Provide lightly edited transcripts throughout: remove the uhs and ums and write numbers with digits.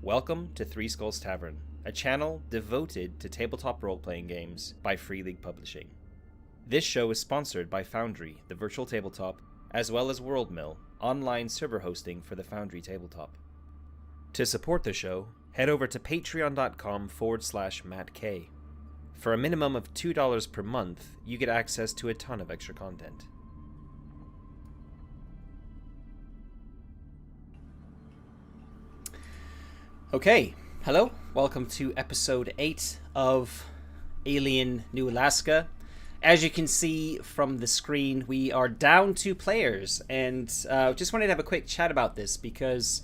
Welcome to Three Skulls Tavern, a channel devoted to tabletop role-playing games by Free League Publishing. This show is sponsored by Foundry, the virtual tabletop, as well as WorldMill, online server hosting for the Foundry tabletop. To support the show, head over to patreon.com/MattK. For a minimum of $2 per month, you get access to a ton of extra content. Okay, hello, welcome to episode 8 of Alien New Alaska. As you can see from the screen, we are down 2 players, and just wanted to have a quick chat about this because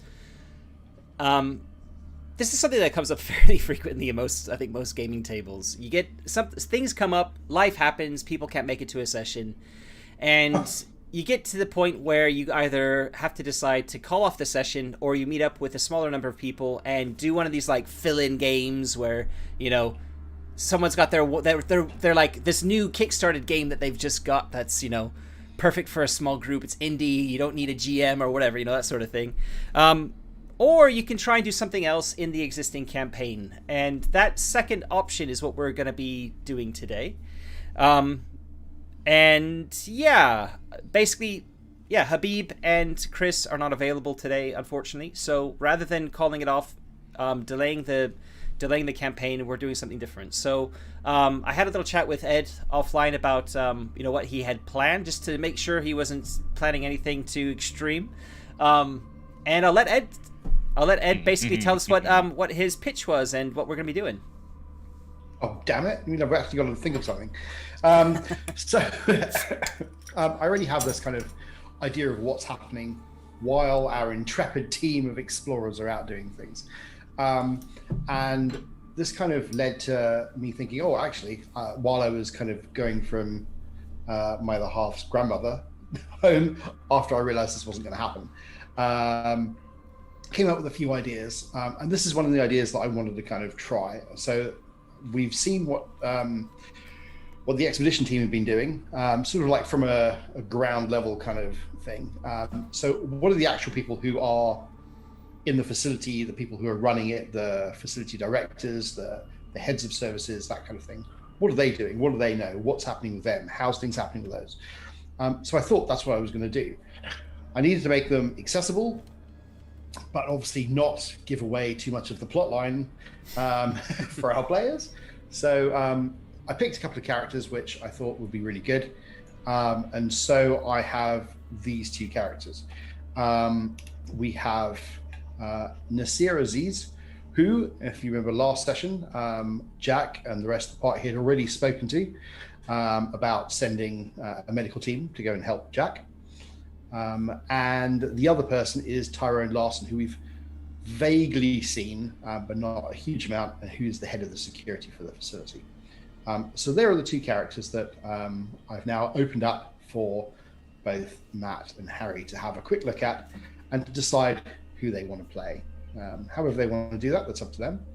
this is something that comes up fairly frequently in most gaming tables. You get things come up, life happens, people can't make it to a session, and you get to the point where you either have to decide to call off the session or you meet up with a smaller number of people and do one of these like fill-in games where, you know, someone's got they're like this new kickstarted game that they've just got that's, you know, perfect for a small group. It's indie, you don't need a GM or whatever, you know, that sort of thing. Or you can try and do something else in the existing campaign. And that second option is what we're going to be doing today. And yeah, basically, yeah, Habib and Chris are not available today, unfortunately. So rather than calling it off, delaying the campaign, we're doing something different. So I had a little chat with Ed offline about you know, what he had planned, just to make sure he wasn't planning anything too extreme. And I'll let Ed basically tell us what his pitch was and what we're going to be doing. Oh, damn it. I mean, I've actually got to think of something. So I already have this kind of idea of what's happening while our intrepid team of explorers are out doing things. And this kind of led to me thinking, oh, actually, while I was kind of going from my other half's grandmother home after I realized this wasn't going to happen, came up with a few ideas. And this is one of the ideas that I wanted to kind of try. So we've seen what the expedition team have been doing, sort of like from a ground level kind of thing. So what are the actual people who are in the facility, the people who are running it, the facility directors, the heads of services, that kind of thing? What are they doing? What do they know? What's happening with them? How's things happening with those? So I thought that's what I was going to do. I needed to make them accessible, but obviously not give away too much of the plot line for our players. So I picked a couple of characters which I thought would be really good. And so I have these 2 characters. We have Nasir Aziz, who, if you remember last session, Jack and the rest of the party had already spoken to about sending a medical team to go and help Jack. And the other person is Tyrone Larson, who we've vaguely seen, but not a huge amount, and who's the head of the security for the facility. So there are the 2 characters that I've now opened up for both Matt and Harry to have a quick look at and to decide who they want to play. However they want to do that, that's up to them.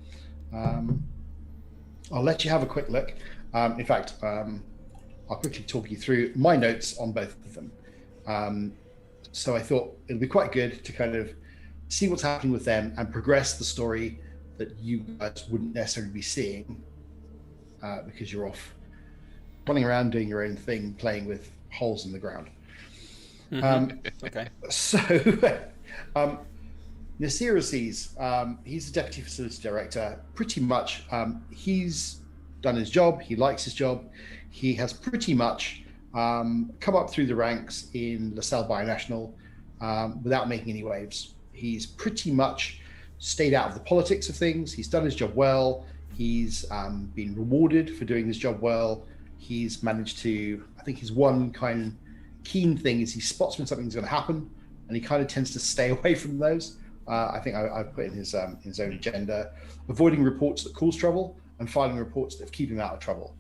I'll let you have a quick look. In fact, I'll quickly talk you through my notes on both of them. So I thought it'll be quite good to kind of see what's happening with them and progress the story that you guys wouldn't necessarily be seeing because you're off running around doing your own thing, playing with holes in the ground. Okay. So Nasir Aziz, he's the Deputy Facility Director. Pretty much, he's done his job. He likes his job. He has pretty much come up through the ranks in LaSalle Binational without making any waves. He's pretty much stayed out of the politics of things. He's done his job well. He's been rewarded for doing his job well. He's managed to, I think his one kind of keen thing is he spots when something's going to happen, and he kind of tends to stay away from those. I think I've put in his own agenda, avoiding reports that cause trouble and filing reports that keep him out of trouble.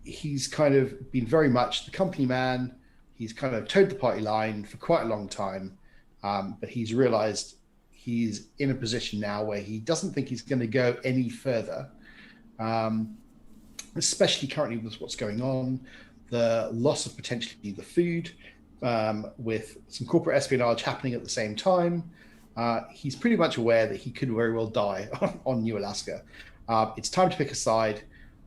He's kind of been very much the company man. He's kind of towed the party line for quite a long time, but he's realized he's in a position now where he doesn't think he's going to go any further, especially currently with what's going on, the loss of potentially the food, with some corporate espionage happening at the same time, he's pretty much aware that he could very well die on New Alaska. It's time to pick a side.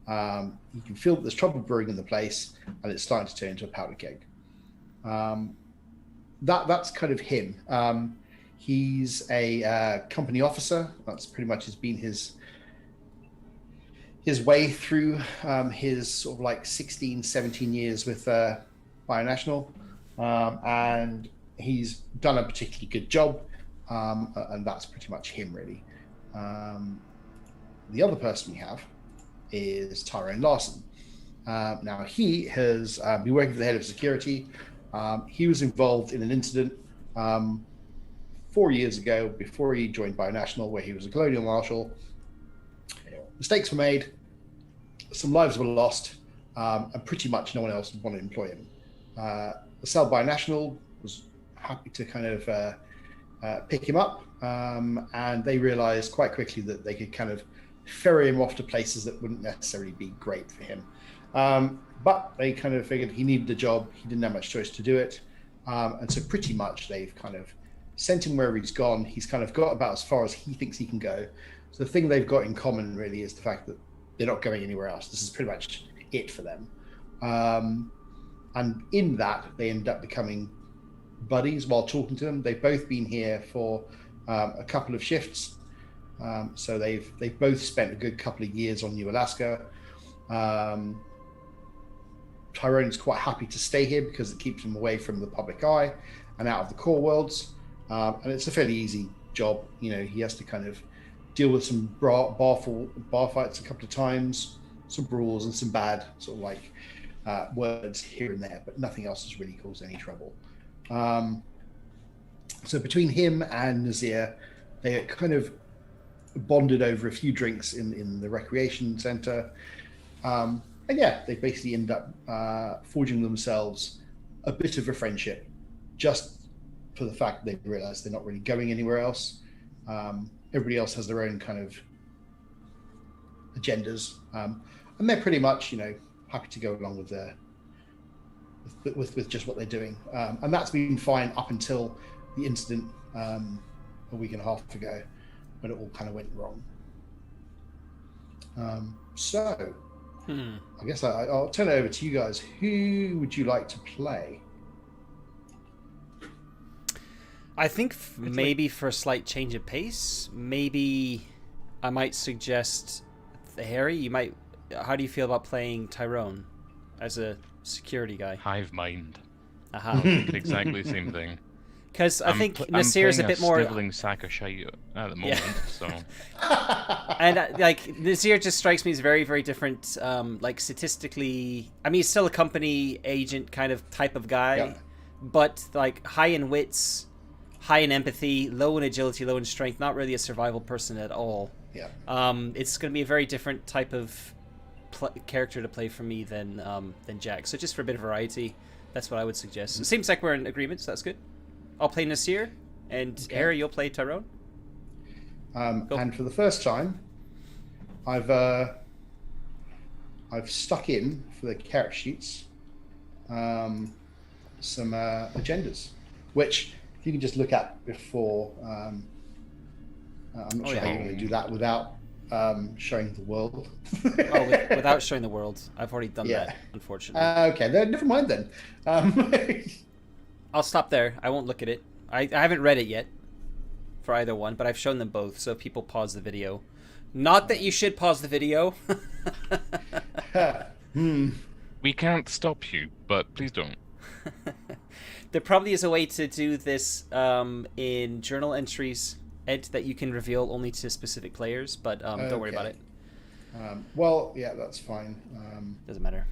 You can feel that there's trouble brewing in the place, and it's starting to turn into a powder keg. That's kind of him. He's a company officer. That's pretty much has been his way through his sort of like 16, 17 years with Bionational. And he's done a particularly good job. And that's pretty much him, really. The other person we have is Tyrone Larson. Now, he has been working for the head of security. He was involved in an incident 4 years ago before he joined Bionational, where he was a colonial marshal. Mistakes were made, some lives were lost, and pretty much no one else would want to employ him. The Cell Bionational was happy to kind of pick him up, and they realized quite quickly that they could kind of ferry him off to places that wouldn't necessarily be great for him. But they kind of figured he needed a job, he didn't have much choice to do it, and so pretty much they've kind of sent him wherever he's gone. He's kind of got about as far as he thinks he can go. So the thing they've got in common really is the fact that they're not going anywhere else. This is pretty much it for them. And in that, they end up becoming buddies while talking to them. They've both been here for a couple of shifts. So they've both spent a good couple of years on New Alaska. Tyrone's quite happy to stay here because it keeps him away from the public eye and out of the core worlds. And it's a fairly easy job. You know, he has to kind of deal with some bar fights a couple of times, some brawls and some bad sort of like words here and there, but nothing else has really caused any trouble. So between him and Nazir, they kind of bonded over a few drinks in the recreation center. And yeah, they basically end up forging themselves a bit of a friendship just for the fact that they realize they're not really going anywhere else. Everybody else has their own kind of agendas. And they're pretty much, you know, happy to go along with with just what they're doing. And that's been fine up until the incident a week and a half ago when it all kind of went wrong. I guess I'll turn it over to you guys. Who would you like to play? I think maybe for a slight change of pace, maybe I might suggest Harry. You might. How do you feel about playing Tyrone as a security guy? Hive mind. Aha. Exactly the same thing. Because I think Nasir is a bit more sniveling sack of shite at the moment. So. And like Nasir just strikes me as very, very different. Like statistically, I mean, he's still a company agent kind of type of guy, but like high in wits, high in empathy, low in agility, low in strength. Not really a survival person at all. Yeah. It's going to be a very different type of character to play for me than Jack. So just for a bit of variety, that's what I would suggest. It seems like we're in agreement, so that's good. I'll play Nasir, and Harry, you'll play Tyrone. And for the first time, I've stuck in for the character sheets some agendas, which if you can just look at before. I'm not sure how you're going to do that without showing the world. Without showing the world. I've already done that, unfortunately. Okay, never mind then. I'll stop there. I won't look at it. I haven't read it yet for either one, but I've shown them both, so people pause the video. Not that you should pause the video. We can't stop you, but please don't. There probably is a way to do this in journal entries, Ed, that you can reveal only to specific players, but don't worry about it. Well, yeah, that's fine. Doesn't matter.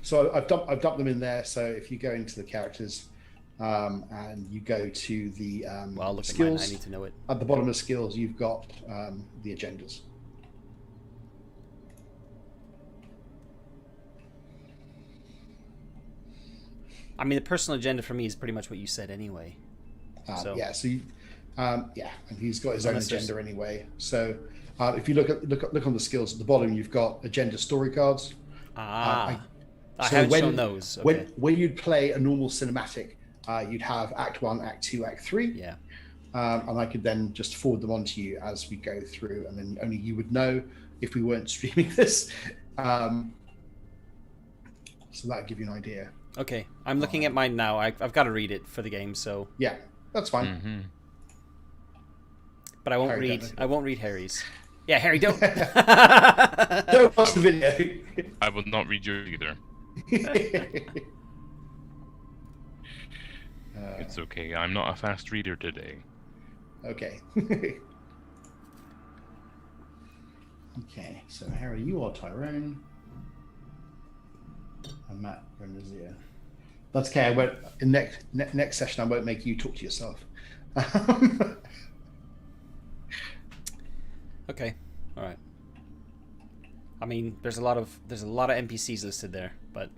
So I've dumped them in there. So if you go into the characters and you go to the well, I'll look skills, at mine. I need to know it. At the bottom of skills, you've got the agendas. I mean, the personal agenda for me is pretty much what you said anyway. Yeah, so you, and he's got his own agenda anyway. So if you look on the skills at the bottom, you've got agenda story cards. I haven't shown those. Okay. When you'd play a normal cinematic, you'd have Act 1, Act 2, Act 3. Yeah. and I could then just forward them on to you as we go through, and then only you would know if we weren't streaming this. So that'll give you an idea. Okay, I'm looking at mine now. I've got to read it for the game, so Yeah, that's fine. Mm-hmm. but I won't Harry, read. don't. I won't read Harry's. Yeah, Harry, don't. Don't watch the video. I will not read yours either. It's okay. I'm not a fast reader today. Okay. Okay, so Harry, you are Tyrone. And Matt, you're Nazir. That's okay. I won't. In next session, I won't make you talk to yourself. Okay, all right. I mean, there's a lot of NPCs listed there, but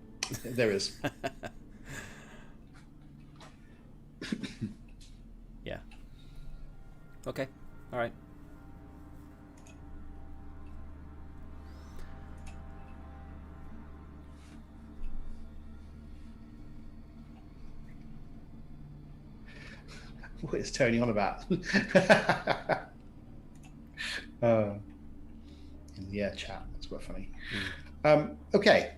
There is. yeah. Okay, all right. What is Tony on about? Yeah, chat. That's quite funny. Okay.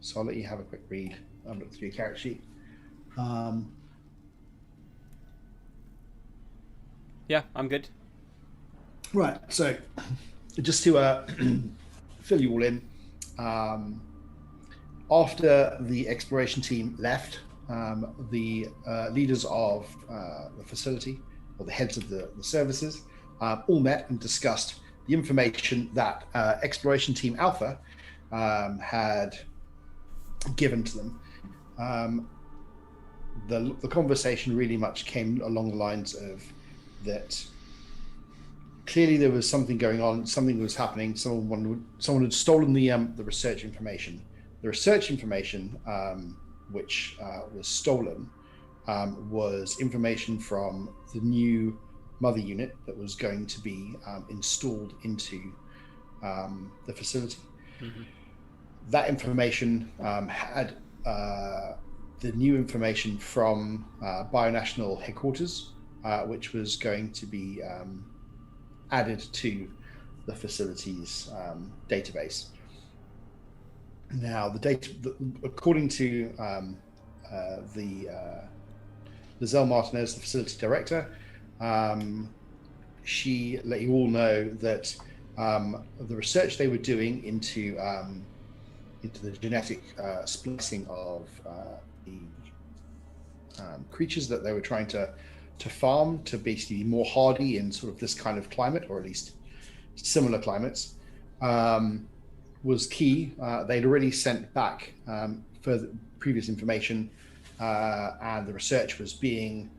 So I'll let you have a quick read. I'll look through your character sheet. Yeah, I'm good. Right. So just to fill you all in, after the exploration team left, the leaders of the facility, or the heads of the services, all met and discussed the information that Exploration Team Alpha had given to them. The conversation really much came along the lines of that clearly there was something going on, something was happening, someone had stolen the research information. The research information which was stolen was information from the new mother unit that was going to be installed into the facility. Mm-hmm. That information had the new information from Bionational headquarters, which was going to be added to the facility's database. Now, according to Lizelle Martinez, the facility director, she let you all know that the research they were doing into the genetic splicing of the creatures that they were trying to farm to basically be more hardy in sort of this kind of climate, or at least similar climates, was key. They'd already sent back further previous information, and the research was being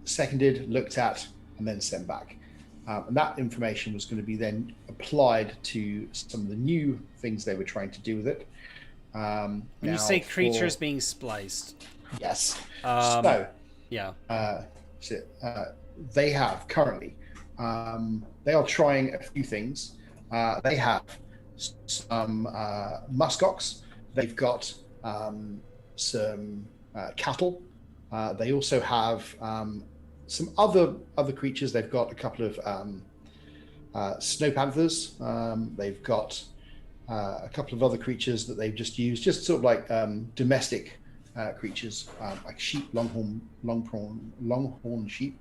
seconded, looked at, and then sent back. And that information was going to be then applied to some of the new things they were trying to do with it. When you say creatures being spliced. Yes. Yeah. They have currently, they are trying a few things. They have some muskox. They've got some cattle. They also have some other creatures. They've got a couple of snow panthers. They've got a couple of other creatures that they've just used, just sort of like domestic creatures, like sheep, longhorn sheep,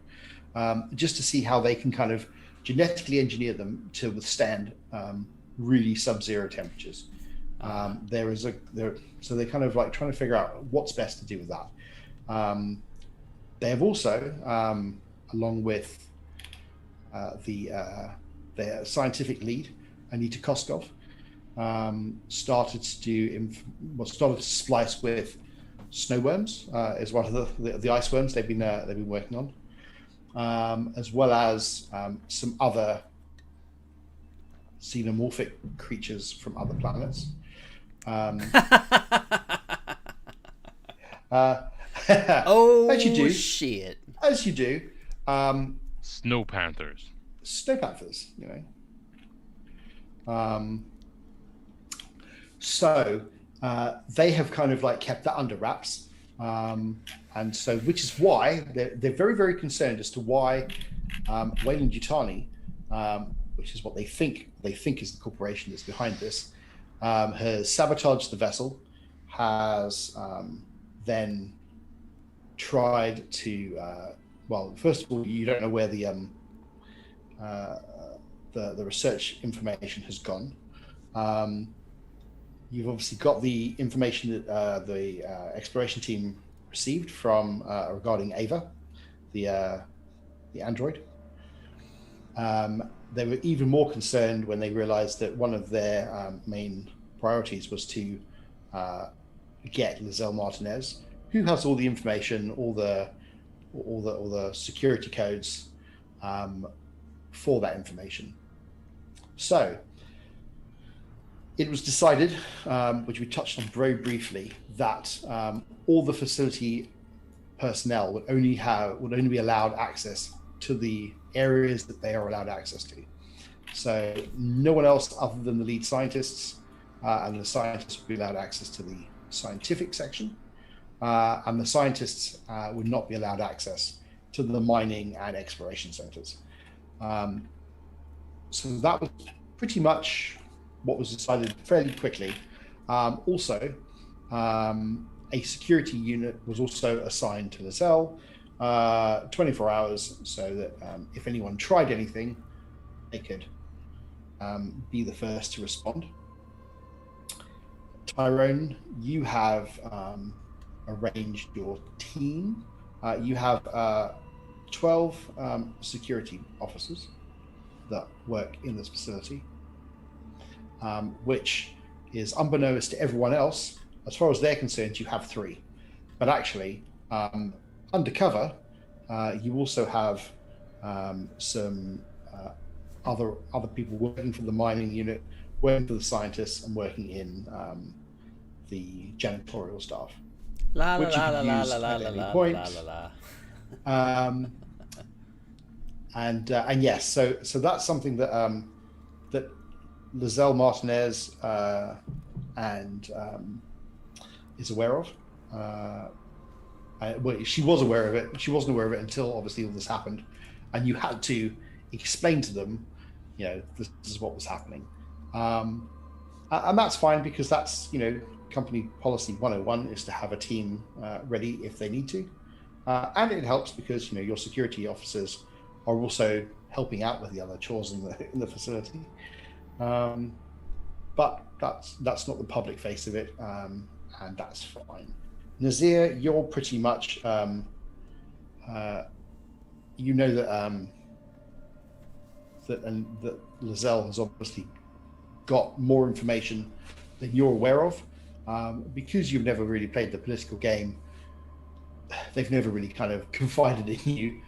just to see how they can kind of genetically engineer them to withstand really sub-zero temperatures. So they're kind of like trying to figure out what's best to do with that. They have also, along with their scientific lead, Anita Koskov, started to splice with snowworms, is one of the ice worms they've been working on, as well as some other xenomorphic creatures from other planets. Oh, as you do, shit. as you do. Snow panthers. Snow panthers, you know. So they have kind of like kept that under wraps. And so, which is why they're very, very concerned as to why Wayland Yutani, which is what they think is the corporation that's behind this, has sabotaged the vessel, has then tried to. Well, first of all, you don't know where the research information has gone. You've obviously got the information that the exploration team received from regarding Ava, the android. They were even more concerned when they realized that one of their main priorities was to get Lizelle Martinez, who has all the information, all the security codes for that information. So it was decided, which we touched on very briefly, that all the facility personnel would only be allowed access to the areas that they are allowed access to. So no one else other than the lead scientists, and the scientists would be allowed access to the scientific section, and the scientists would not be allowed access to the mining and exploration centers. So that was pretty much what was decided fairly quickly. Also, a security unit was also assigned to Lizelle, 24 hours, so that if anyone tried anything, they could be the first to respond. Tyrone, you have arranged your team. You have 12 security officers that work in this facility, which is unbeknownst to everyone else. As far as they're concerned, you have 3. But actually, undercover, you also have some other people working for the mining unit, working for the scientists, and working in the janitorial staff. Which you can use at any point. And yes, so that's something that that Lizelle Martinez and is aware of. Well, she was aware of it. She wasn't aware of it until obviously all this happened, and you had to explain to them, this is what was happening, and that's fine, because that's company policy 101 is to have a team ready if they need to, and it helps because your security officers are also helping out with the other chores in the facility, but that's not the public face of it, and that's fine. Nazir, you're pretty much that that Lizelle has obviously got more information than you're aware of, because you've never really played the political game. They've never really kind of confided in you.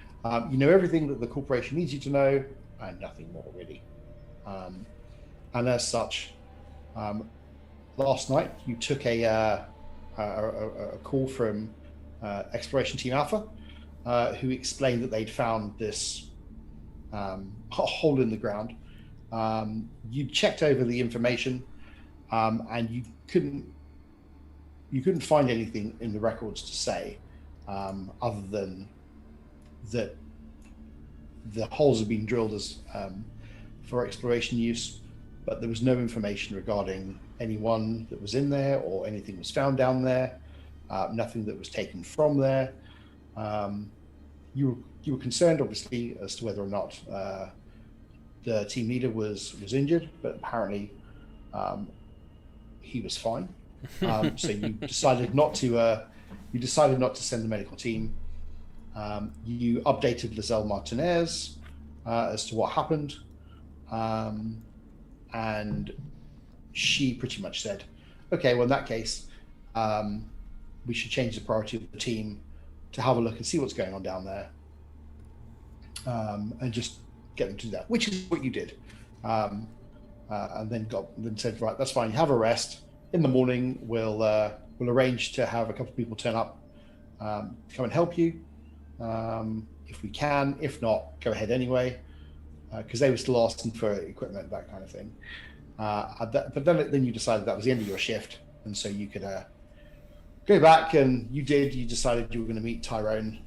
You know everything that the corporation needs you to know, and nothing more really. And as such, last night you took a call from Exploration Team Alpha, who explained that they'd found this hole in the ground. You checked over the information, and you couldn't find anything in the records to say, other than that the holes have been drilled as for exploration use, but there was no information regarding anyone that was in there or anything was found down there. Nothing that was taken from there. You were concerned, obviously, as to whether or not the team leader was injured, but apparently he was fine. So you decided not to send the medical team. You updated Lizelle Martinez as to what happened, and she pretty much said, okay, well, in that case, we should change the priority of the team to have a look and see what's going on down there, and just get them to do that, which is what you did. And then said, right, that's fine, you have a rest. In the morning, we'll arrange to have a couple of people turn up, come and help you, if we can. If not, go ahead anyway, because they were still asking for equipment, that kind of thing. But then you decided that was the end of your shift, and so you could go back, and you decided you were going to meet Tyrone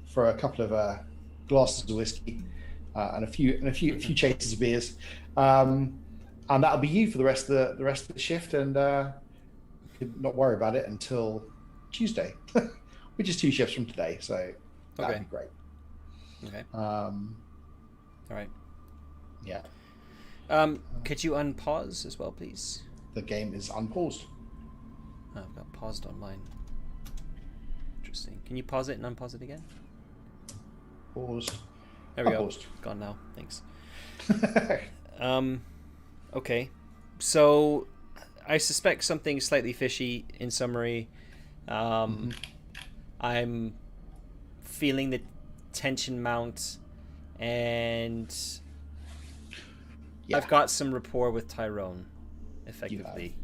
for a couple of glasses of whiskey and a few chases of beers, and that'll be you for the rest of the shift, and not worry about it until Tuesday, which is 2 shifts from today. So that'd be great. Okay. All right. Yeah. Could you unpause as well, please? The game is unpaused. Oh, I've got paused on mine. Interesting. Can you pause it and unpause it again? Paused. There we Unpaused. go. It's gone now. Thanks. Okay. So I suspect something slightly fishy. In summary, I'm feeling the tension mount, and I've got some rapport with Tyrone, effectively,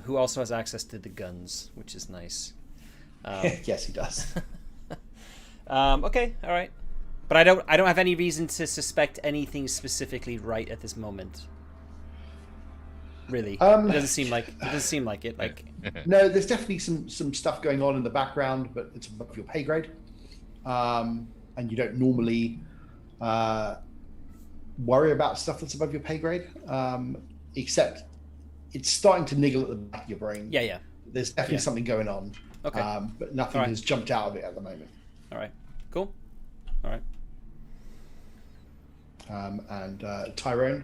who also has access to the guns, which is nice. Yes, he does. Okay, all right, but I don't have any reason to suspect anything specifically right at this moment. Really, it doesn't seem like it. Like, no, there's definitely some stuff going on in the background, but it's above your pay grade, and you don't normally worry about stuff that's above your pay grade, except it's starting to niggle at the back of your brain. Yeah. There's definitely something going on, but nothing has jumped out of it at the moment. All right, cool. All right. And Tyrone,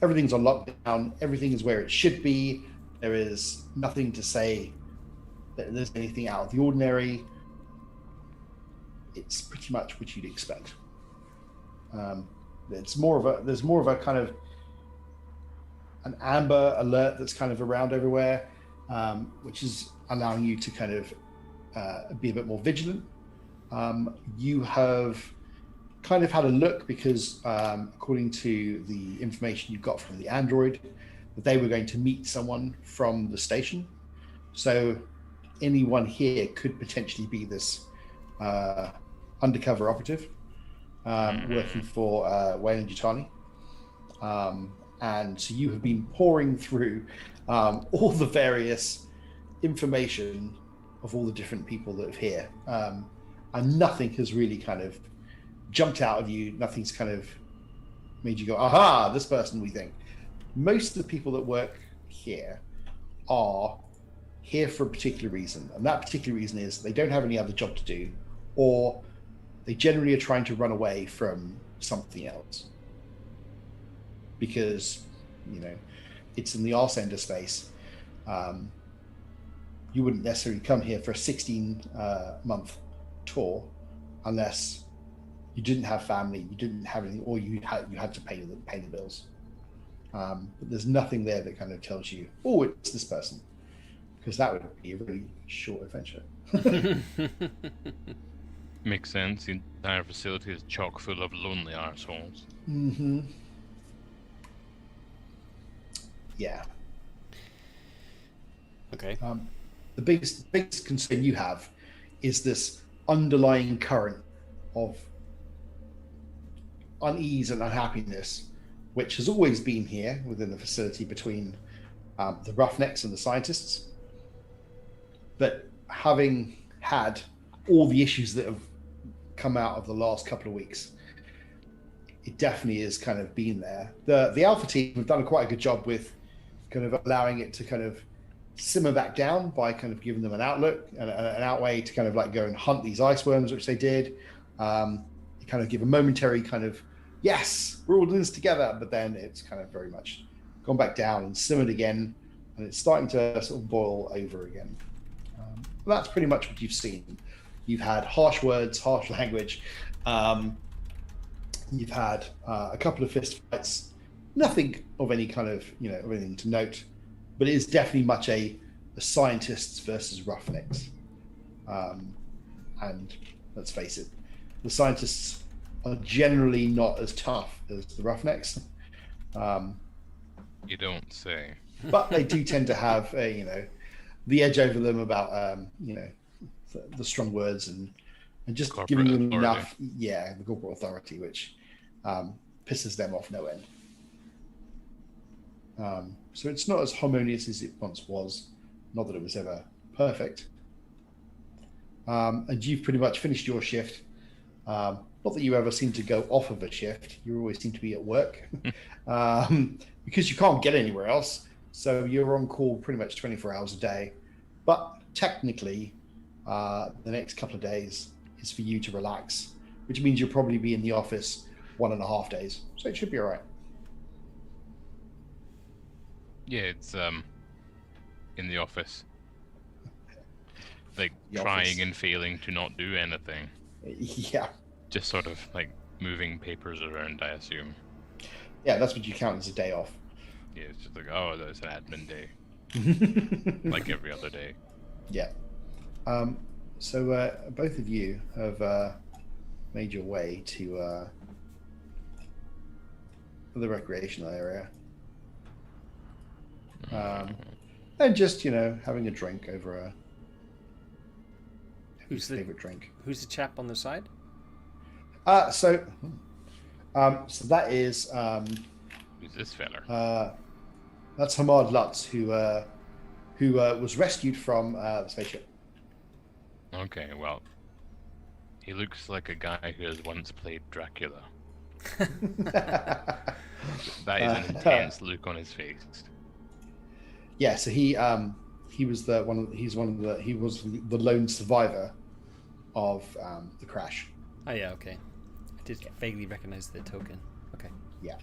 everything's on lockdown. Everything is where it should be. There is nothing to say that there's anything out of the ordinary. It's pretty much what you'd expect. There's more of a kind of an amber alert that's kind of around everywhere, which is allowing you to kind of be a bit more vigilant. You have kind of had a look because according to the information you got from the android, that they were going to meet someone from the station. So anyone here could potentially be this undercover operative working for Wayne Yutani. And so you have been pouring through all the various information of all the different people that are here. And nothing has really kind of jumped out of you. Nothing's kind of made you go, aha, this person we think. Most of the people that work here are here for a particular reason. And that particular reason is they don't have any other job to do, or they generally are trying to run away from something else. Because, it's in the arse end of space. You wouldn't necessarily come here for a 16-month tour unless you didn't have family, you didn't have anything, or you had to pay the bills. But there's nothing there that kind of tells you, oh, it's this person, because that would be a really short adventure. Makes sense. The entire facility is chock full of lonely arseholes. Mm-hmm. Yeah. Okay. The biggest concern you have is this underlying current of unease and unhappiness, which has always been here within the facility between the Roughnecks and the scientists. But having had all the issues that have come out of the last couple of weeks, it definitely has kind of been there. The Alpha team have done quite a good job with kind of allowing it to kind of simmer back down by kind of giving them an outlook and an outway to kind of like go and hunt these ice worms, which they did. You kind of give a momentary kind of, yes, we're all in this together, but then it's kind of very much gone back down and simmered again, and it's starting to sort of boil over again. That's pretty much what you've seen. You've had harsh words, harsh language. You've had a couple of fist fights. Nothing of any kind of, of anything to note, but it is definitely much a scientists versus roughnecks. And let's face it, the scientists are generally not as tough as the roughnecks. You don't say. But they do tend to have the edge over them about the strong words and just Corporate giving them authority. enough, the corporate authority, which pisses them off no end. So it's not as harmonious as it once was, Not that it was ever perfect. And you've pretty much finished your shift. Not that you ever seem to go off of a shift. You always seem to be at work because you can't get anywhere else. So you're on call pretty much 24 hours a day. But technically, the next couple of days is for you to relax, which means you'll probably be in the office 1.5 days. So it should be all right. Yeah, it's in the office. Like The trying office. and failing to not do anything. Yeah. Just sort of like moving papers around, I assume. Yeah, that's what you count as a day off. Yeah, it's just like, oh, that's an admin day. Like every other day. Yeah. So both of you have made your way to the recreational area. And just, having a drink over a favorite drink. Who's the chap on the side? So that is Who's this feller? that's Hamad Lutz, who was rescued from the spaceship. Okay, well, he looks like a guy who has once played Dracula. That is an intense look on his face. Yeah, so he was the lone survivor of the crash. Oh yeah, okay. I did vaguely recognize the token. Okay. Yeah.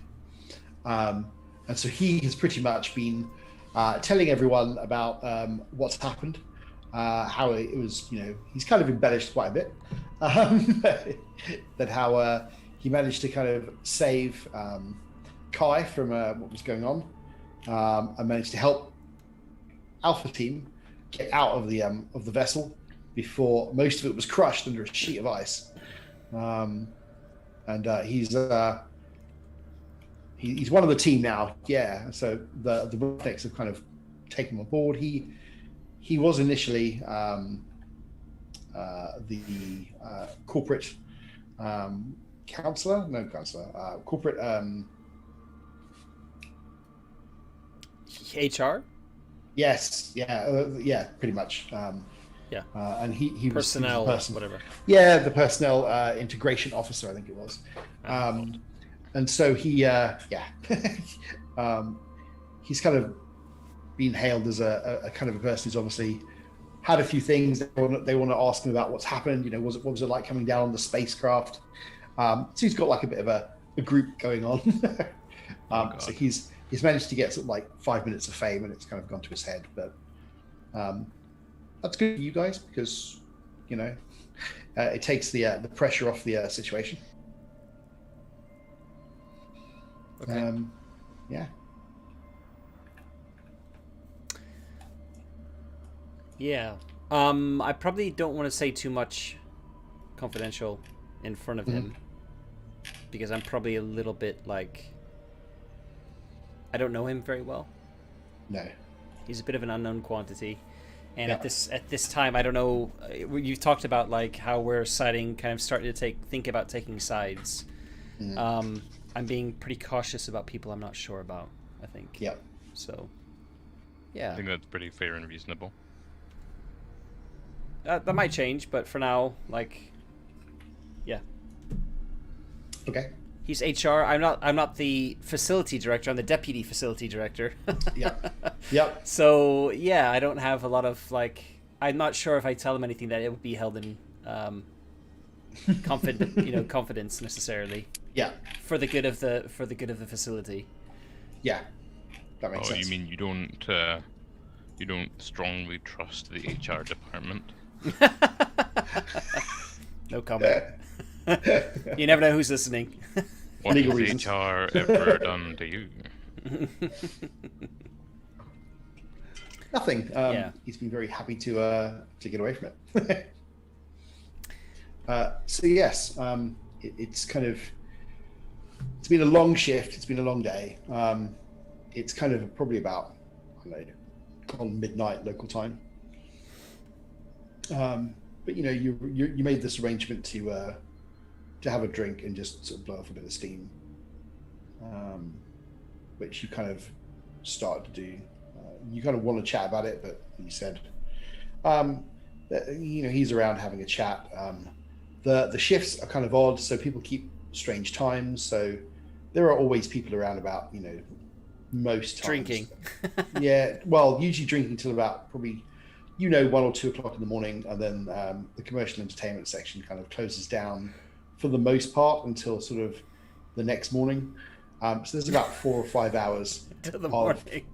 And so he has pretty much been telling everyone about what's happened, how it was, he's kind of embellished quite a bit, that how he managed to kind of save Kai from what was going on, and managed to help Alpha Team get out of the vessel before most of it was crushed under a sheet of ice. And he's one of the team now. Yeah. So the Roughnecks have kind of taken him on board. He was initially the corporate corporate HR? Yes. Yeah. Pretty much. Yeah. And he personnel, was the whatever. Yeah, the personnel integration officer, I think it was. And so he, he's kind of been hailed as a kind of a person who's obviously had a few things they want to ask him about what's happened. What was it like coming down on the spacecraft? So he's got like a bit of a group going on. So he's managed to get sort of like 5 minutes of fame, and it's kind of gone to his head. But that's good for you guys because it takes the pressure off the situation. Okay. Yeah. Yeah. I probably don't want to say too much confidential in front of him because I'm probably a little bit like I don't know him very well. No. He's a bit of an unknown quantity. And at this time, I don't know. You've talked about like how we're starting to think about taking sides. I'm being pretty cautious about people I'm not sure about, I think. Yeah. So, yeah. I think that's pretty fair and reasonable. That might change, but for now, yeah. Okay. He's HR. I'm not the facility director. I'm the deputy facility director. Yeah. Yep. So, yeah, I don't have a lot of, I'm not sure if I tell him anything that it would be held in confidence necessarily. Yeah. For the good of the facility. Yeah. That makes sense. You mean you don't strongly trust the HR department? No comment. You never know who's listening. What Legal has reasons. HR ever done to you? Nothing. Yeah. He's been very happy to get away from it. So yes, it's been a long shift. It's been a long day. It's kind of probably about on midnight local time. But you made this arrangement to have a drink and just sort of blow off a bit of steam, which you kind of started to do you kind of want to chat about it, but he said, that, he's around having a chat. The shifts are kind of odd, so people keep strange times. So there are always people around about, most times. Drinking. Yeah, well, usually drinking till about probably, 1 or 2 o'clock in the morning, and then the commercial entertainment section kind of closes down for the most part until sort of the next morning. So there's about 4 or 5 hours Till the morning.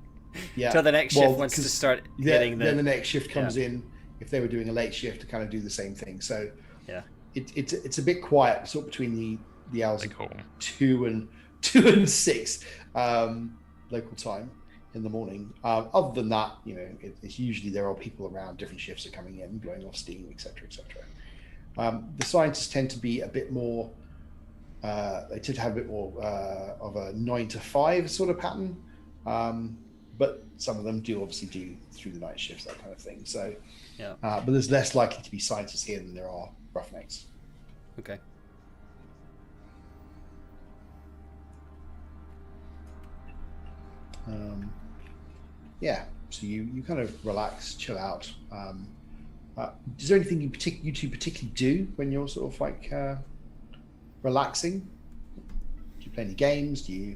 Yeah. Till the next shift wants to start hitting then the next shift comes in, if they were doing a late shift, to kind of do the same thing. So yeah, it's a bit quiet, sort of between the hours of Cool. 2 and 6 local time in the morning. Other than that, it's usually there are people around, different shifts are coming in, blowing off steam, etc., etc. The scientists tend to be a bit more. They tend to have a bit more of a 9 to 5 sort of pattern, but some of them do obviously do through the night shifts, that kind of thing. So, yeah. But there's less likely to be scientists here than there are roughnecks. Okay. Yeah. So you kind of relax, chill out. Is there anything you two particularly do when you're sort of like relaxing? Do you play any games? Do you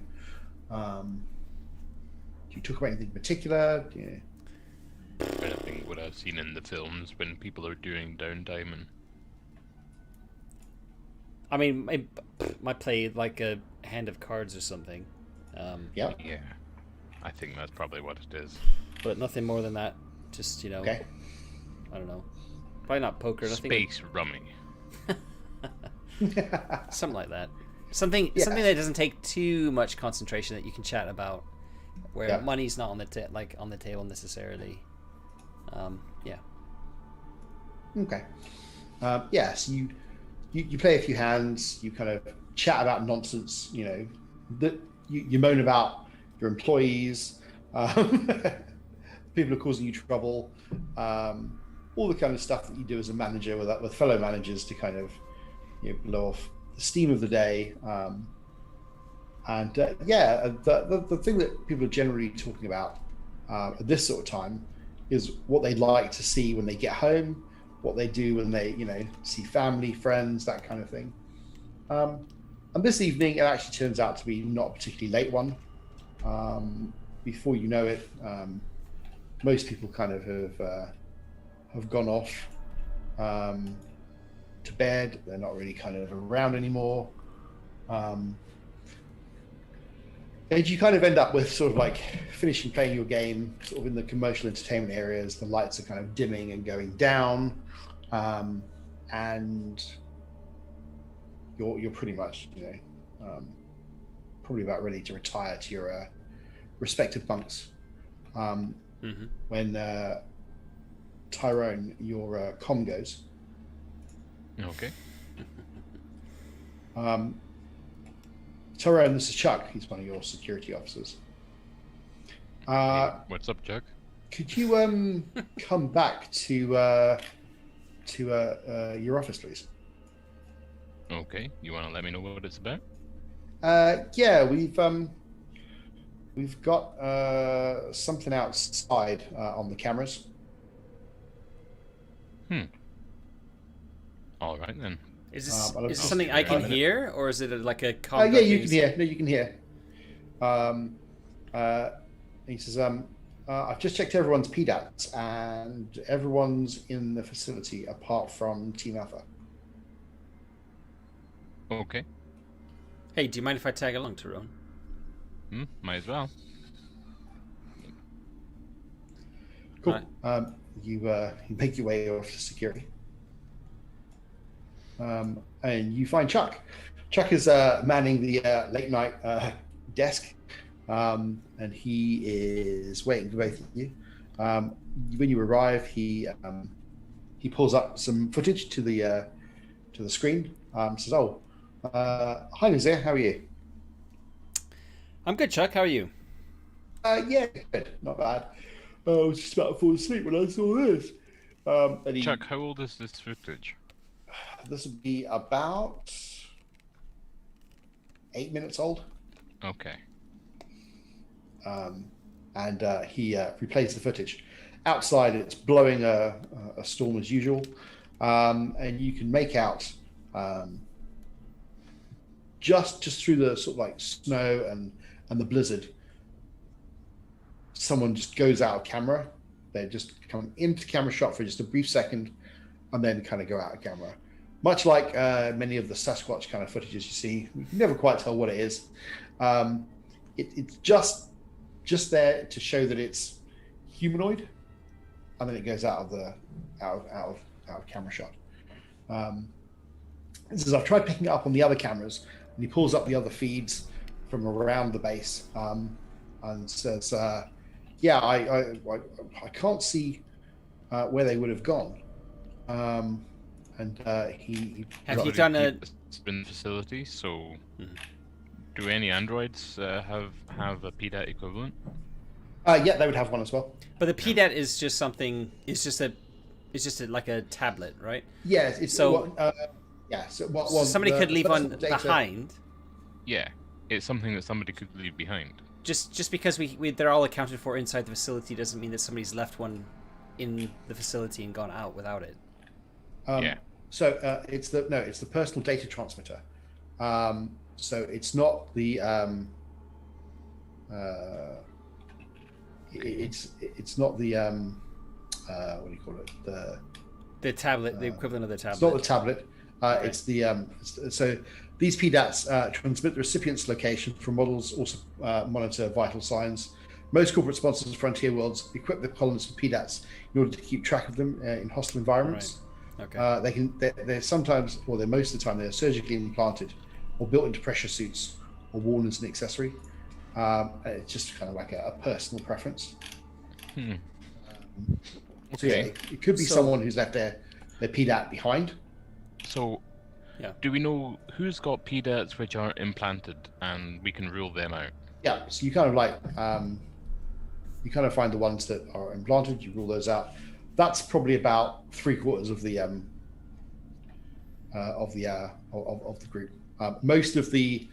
talk about anything in particular? Anything what I've seen in the films when people are doing downtime and. I mean, I might play like a hand of cards or something. Yeah. Yeah, I think that's probably what it is. But nothing more than that. Just Okay. I don't know. Probably not poker. Space rummy. Something like that. Something that doesn't take too much concentration, that you can chat about, where money's not on the on the table necessarily. Yeah. Okay. So you play a few hands. You kind of chat about nonsense. That you moan about your employees, people are causing you trouble, all the kind of stuff that you do as a manager with fellow managers to kind of blow off the steam of the day. The thing that people are generally talking about at this sort of time is what they'd like to see when they get home, what they do when they see family, friends, that kind of thing. And this evening, it actually turns out to be not a particularly late one. Before you know it, most people kind of have gone off to bed. They're not really kind of around anymore. And you kind of end up with sort of like finishing playing your game sort of in the commercial entertainment areas. The lights are kind of dimming and going down, and you're pretty much probably about ready to retire to your respective bunks. When Tyrone, your comm goes. Okay. Tyrone, this is Chuck. He's one of your security officers. What's up, Chuck? Could you come back to your office, please? Okay. You want to let me know what it's about? We've got something outside on the cameras. All right then. Is this something I can hear, or is it like a? Yeah, you can hear. No, you can hear. He says, "I've just checked everyone's PDATs, and everyone's in the facility apart from Team Alpha." Okay. Hey, do you mind if I tag along, Tyrone? Might as well. Cool. Right. You make your way off to security. And you find Chuck. Chuck is manning the late night desk, and he is waiting for both of you. When you arrive, he pulls up some footage to the screen. Says, "Oh, hi, Nazir. How are you?" I'm good, Chuck. How are you? Yeah, good. Not bad. I was just about to fall asleep when I saw this. Chuck, how old is this footage? This would be about 8 minutes old. Okay. and he replays the footage. Outside, it's blowing a storm as usual, and you can make out just through the sort of like snow and the blizzard. Someone just goes out of camera. They just come into camera shot for just a brief second, and then kind of go out of camera. Much like many of the Sasquatch kind of footages you see, you can never quite tell what it is. It's just there to show that it's humanoid, and then it goes out of camera shot. This is, I've tried picking it up on the other cameras, and he pulls up the other feeds from around the base, and says, "Yeah, I can't see where they would have gone." He have you done a spin facility? So, do any androids have a PDAT equivalent? Yeah, they would have one as well. But the PDAT is just something. It's just like a tablet, right? Yeah. It's so. So somebody could leave one behind. Yeah, it's something that somebody could leave behind. Just because they're all accounted for inside the facility doesn't mean that somebody's left one in the facility and gone out without it. Yeah. So it's the personal data transmitter. So it's not the it's not the what do you call it, the tablet, the equivalent of the tablet. It's not the tablet. Okay. It's the so these PDATs transmit the recipient's location from models, also monitor vital signs. Most corporate sponsors of Frontier Worlds equip their colonists with PDATs in order to keep track of them in hostile environments. Right. Okay. They're sometimes, or they're most of the time, they're surgically implanted or built into pressure suits or worn as an accessory. It's just kind of like a personal preference. So yeah, it could be someone who's left their PDAT behind. So, do we know who's got PDATs which aren't implanted, and we can rule them out? Yeah, so you kind of like you kind of find the ones that are implanted. You rule those out. That's probably about 3/4 of the group. Most of the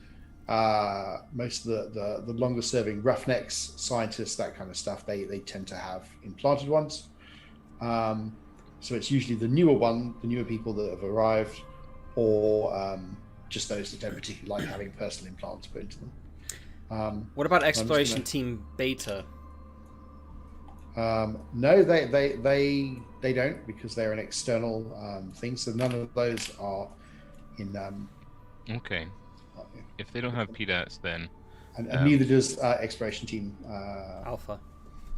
longer serving roughnecks, scientists, that kind of stuff, they tend to have implanted ones. So it's usually the newer people that have arrived, or just those that don't particularly like having personal implants put into them. What about Exploration Team Beta? No, they don't, because they're an external thing. So none of those are in. Okay. If they don't have PDATs, then. And neither does Exploration Team Alpha.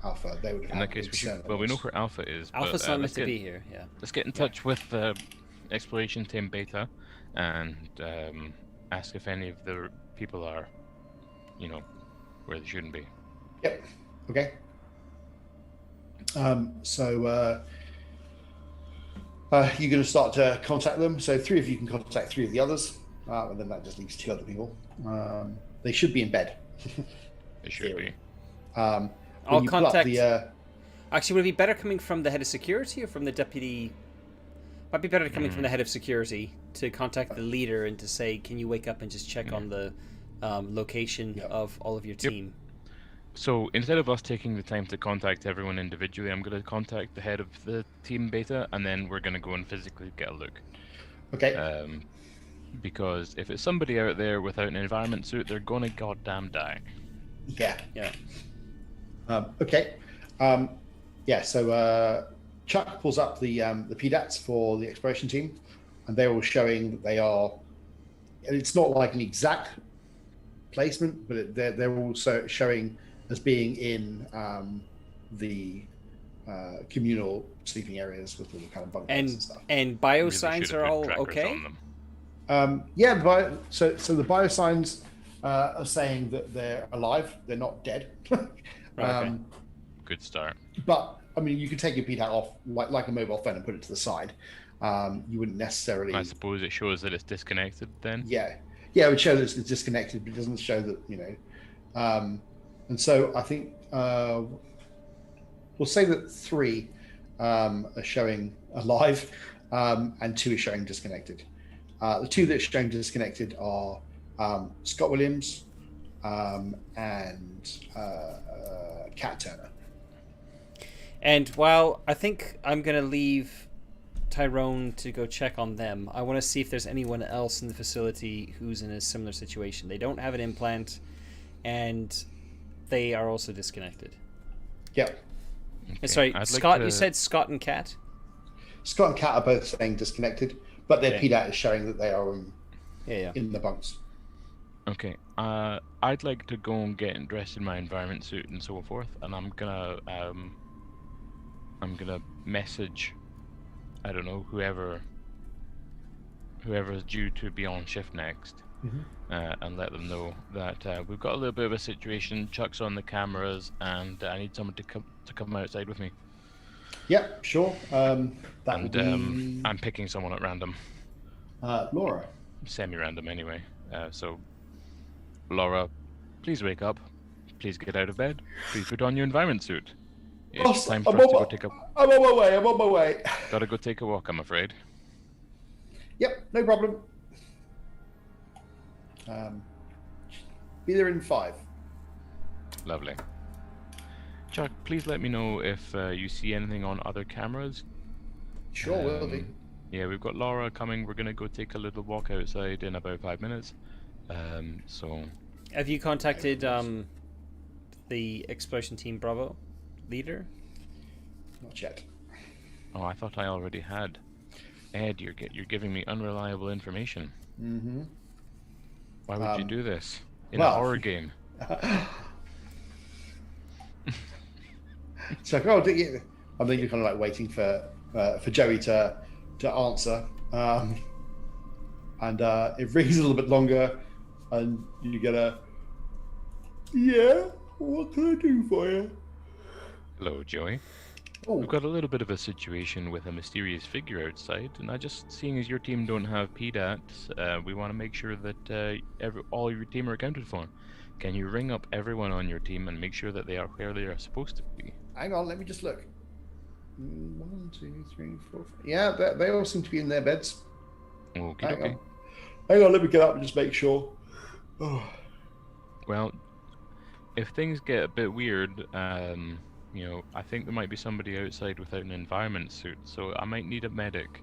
Alpha. They would have. In that case, we know where Alpha is. Alpha's not meant to be here. Yeah. Let's get in touch with Exploration Team Beta, and ask if any of the people are, where they shouldn't be. Yep. Okay. So you're going to start to contact them. So 3 of you can contact 3 of the others, and then that just leaves 2 other people. They should be in bed. They should be. I'll contact. Actually, would it be better coming from the head of security or from the deputy? Might be better coming from the head of security to contact the leader and to say, "Can you wake up and just check on the location of all of your team?" So instead of us taking the time to contact everyone individually, I'm going to contact the head of the team Beta, and then we're going to go and physically get a look. Okay. Because if it's somebody out there without an environment suit, they're going to goddamn die. Yeah. Yeah. Okay. So Chuck pulls up the PDATs for the exploration team, and they're all showing that they are. And it's not like an exact placement, but they're also showing as being in the communal sleeping areas with little kind of bunk beds and stuff. And biosigns are all okay. So the biosigns are saying that they're alive. They're not dead. Right, okay. Good start. But I mean, you could take your PDAT off like a mobile phone and put it to the side. You wouldn't necessarily. I suppose it shows that it's disconnected then. Yeah, it would show that it's disconnected, but it doesn't show that And so I think we'll say that 3 are showing alive, and 2 are showing disconnected. The 2 that are showing disconnected are Scott Williams, and Cat Turner. And while I think I'm going to leave Tyrone to go check on them, I want to see if there's anyone else in the facility who's in a similar situation. They don't have an implant, and they are also disconnected. Yep. Okay. Sorry, Scott, you said Scott and Cat? Scott and Cat are both saying disconnected, but their PDAT is showing that they are in the bunks. Okay. I'd like to go and get dressed in my environment suit and so forth, and I'm gonna message, I don't know, whoever's due to be on shift next, and let them know that we've got a little bit of a situation. Chuck's on the cameras, and I need someone to come outside with me. Yep, sure. That would be... I'm picking someone at random. Laura. Semi-random, anyway. So, Laura, please wake up. Please get out of bed. Please put on your environment suit. It's time for us to go take a... I'm on my way. Gotta go take a walk, I'm afraid. Yep, no problem. Be there in 5. Lovely. Chuck, please let me know if you see anything on other cameras. Sure, will do. Yeah, we've got Laura coming. We're gonna go take a little walk outside in about 5 minutes. So... Have you contacted the Explosion Team Bravo leader? Not yet. Oh, I thought I already had. Ed, you're giving me unreliable information. Mm-hmm. Why would you do this in a horror game? So I think you're kind of like waiting for Joey to answer, and it rings a little bit longer, and you get a what can I do for you? Hello, Joey. Oh. We've got a little bit of a situation with a mysterious figure outside, and seeing as your team don't have PDATs, we want to make sure that all your team are accounted for. Can you ring up everyone on your team and make sure that they are where they are supposed to be? Hang on, let me just look. 1, 2, 3, 4, 5. Yeah, they all seem to be in their beds. Okay. Hang on, let me get up and just make sure. Oh. Well, if things get a bit weird, I think there might be somebody outside without an environment suit, so I might need a medic.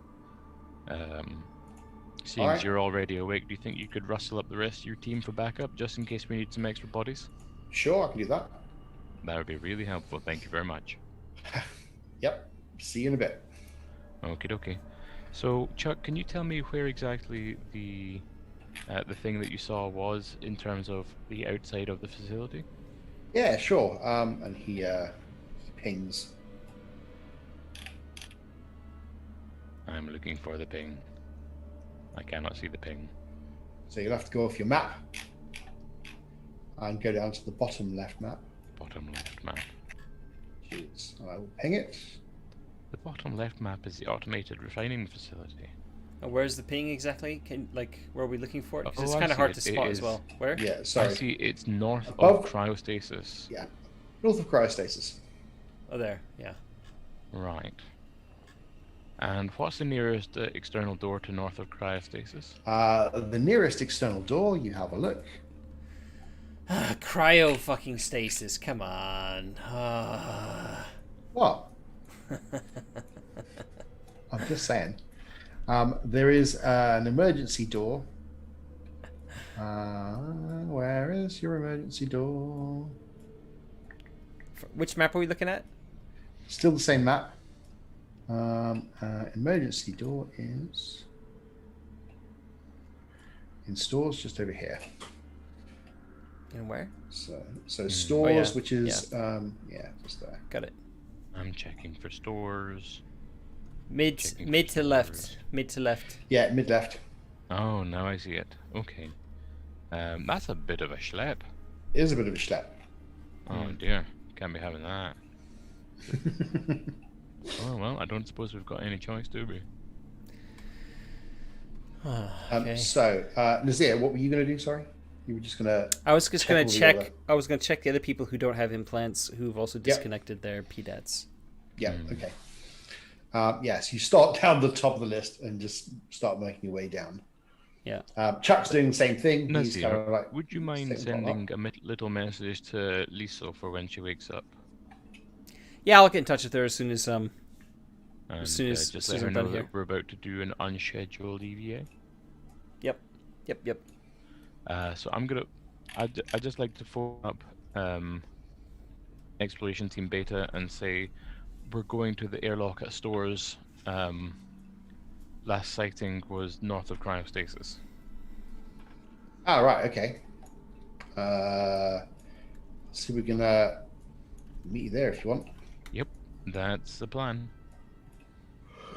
Seeing as you're already awake, do you think you could rustle up the rest of your team for backup, just in case we need some extra bodies? Sure, I can do that. That would be really helpful, thank you very much. Yep, see you in a bit. Okie dokie. So, Chuck, can you tell me where exactly the thing that you saw was in terms of the outside of the facility? Yeah, sure. And he pings. I'm looking for the ping. I cannot see the ping. So you'll have to go off your map and go down to the bottom left map. Bottom left map. Jeez. I will ping it. The bottom left map is the automated refining facility. Where's the ping exactly? Where are we looking for it? 'Cause it's I kind of see hard it. to spot as well. Where? Yeah, sorry. I see it's north Above? of cryostasis. Yeah, north of cryostasis. Oh, there. Yeah. Right. And what's the nearest external door to north of cryostasis? The nearest external door, you have a look. Cryo fucking stasis. Come on. What? I'm just saying. There is an emergency door. Where is your emergency door? Which map are we looking at? Still the same map. Emergency door is in stores just over here. And where? So stores, yeah. which is just there. Got it. I'm checking for stores. Mid to left. Mid to left. Yeah, mid left. Oh, now I see it. Okay. That's a bit of a schlep. It is a bit of a schlep. Oh dear, can't be having that. Oh well, I don't suppose we've got any choice, do we? Okay. So, Nazir, what were you going to do? Sorry, you were just going to. I was just going to check. I was going to check the other people who don't have implants who've also disconnected their PDATs. Yeah. Okay. Yes, you start down the top of the list and just start making your way down. Yeah. Chuck's doing the same thing. He's Nazir, kind of like, would you mind sitting on sending a little message to Liesel for when she wakes up? Yeah, I'll get in touch with her as soon as And as just let her I'm know done here. that we're about to do an unscheduled EVA. Yep. So I'd just like to phone up Exploration Team Beta and say we're going to the airlock at Stores. Last sighting was north of cryostasis. Oh, right, okay. So we're gonna meet you there if you want. Yep, that's the plan.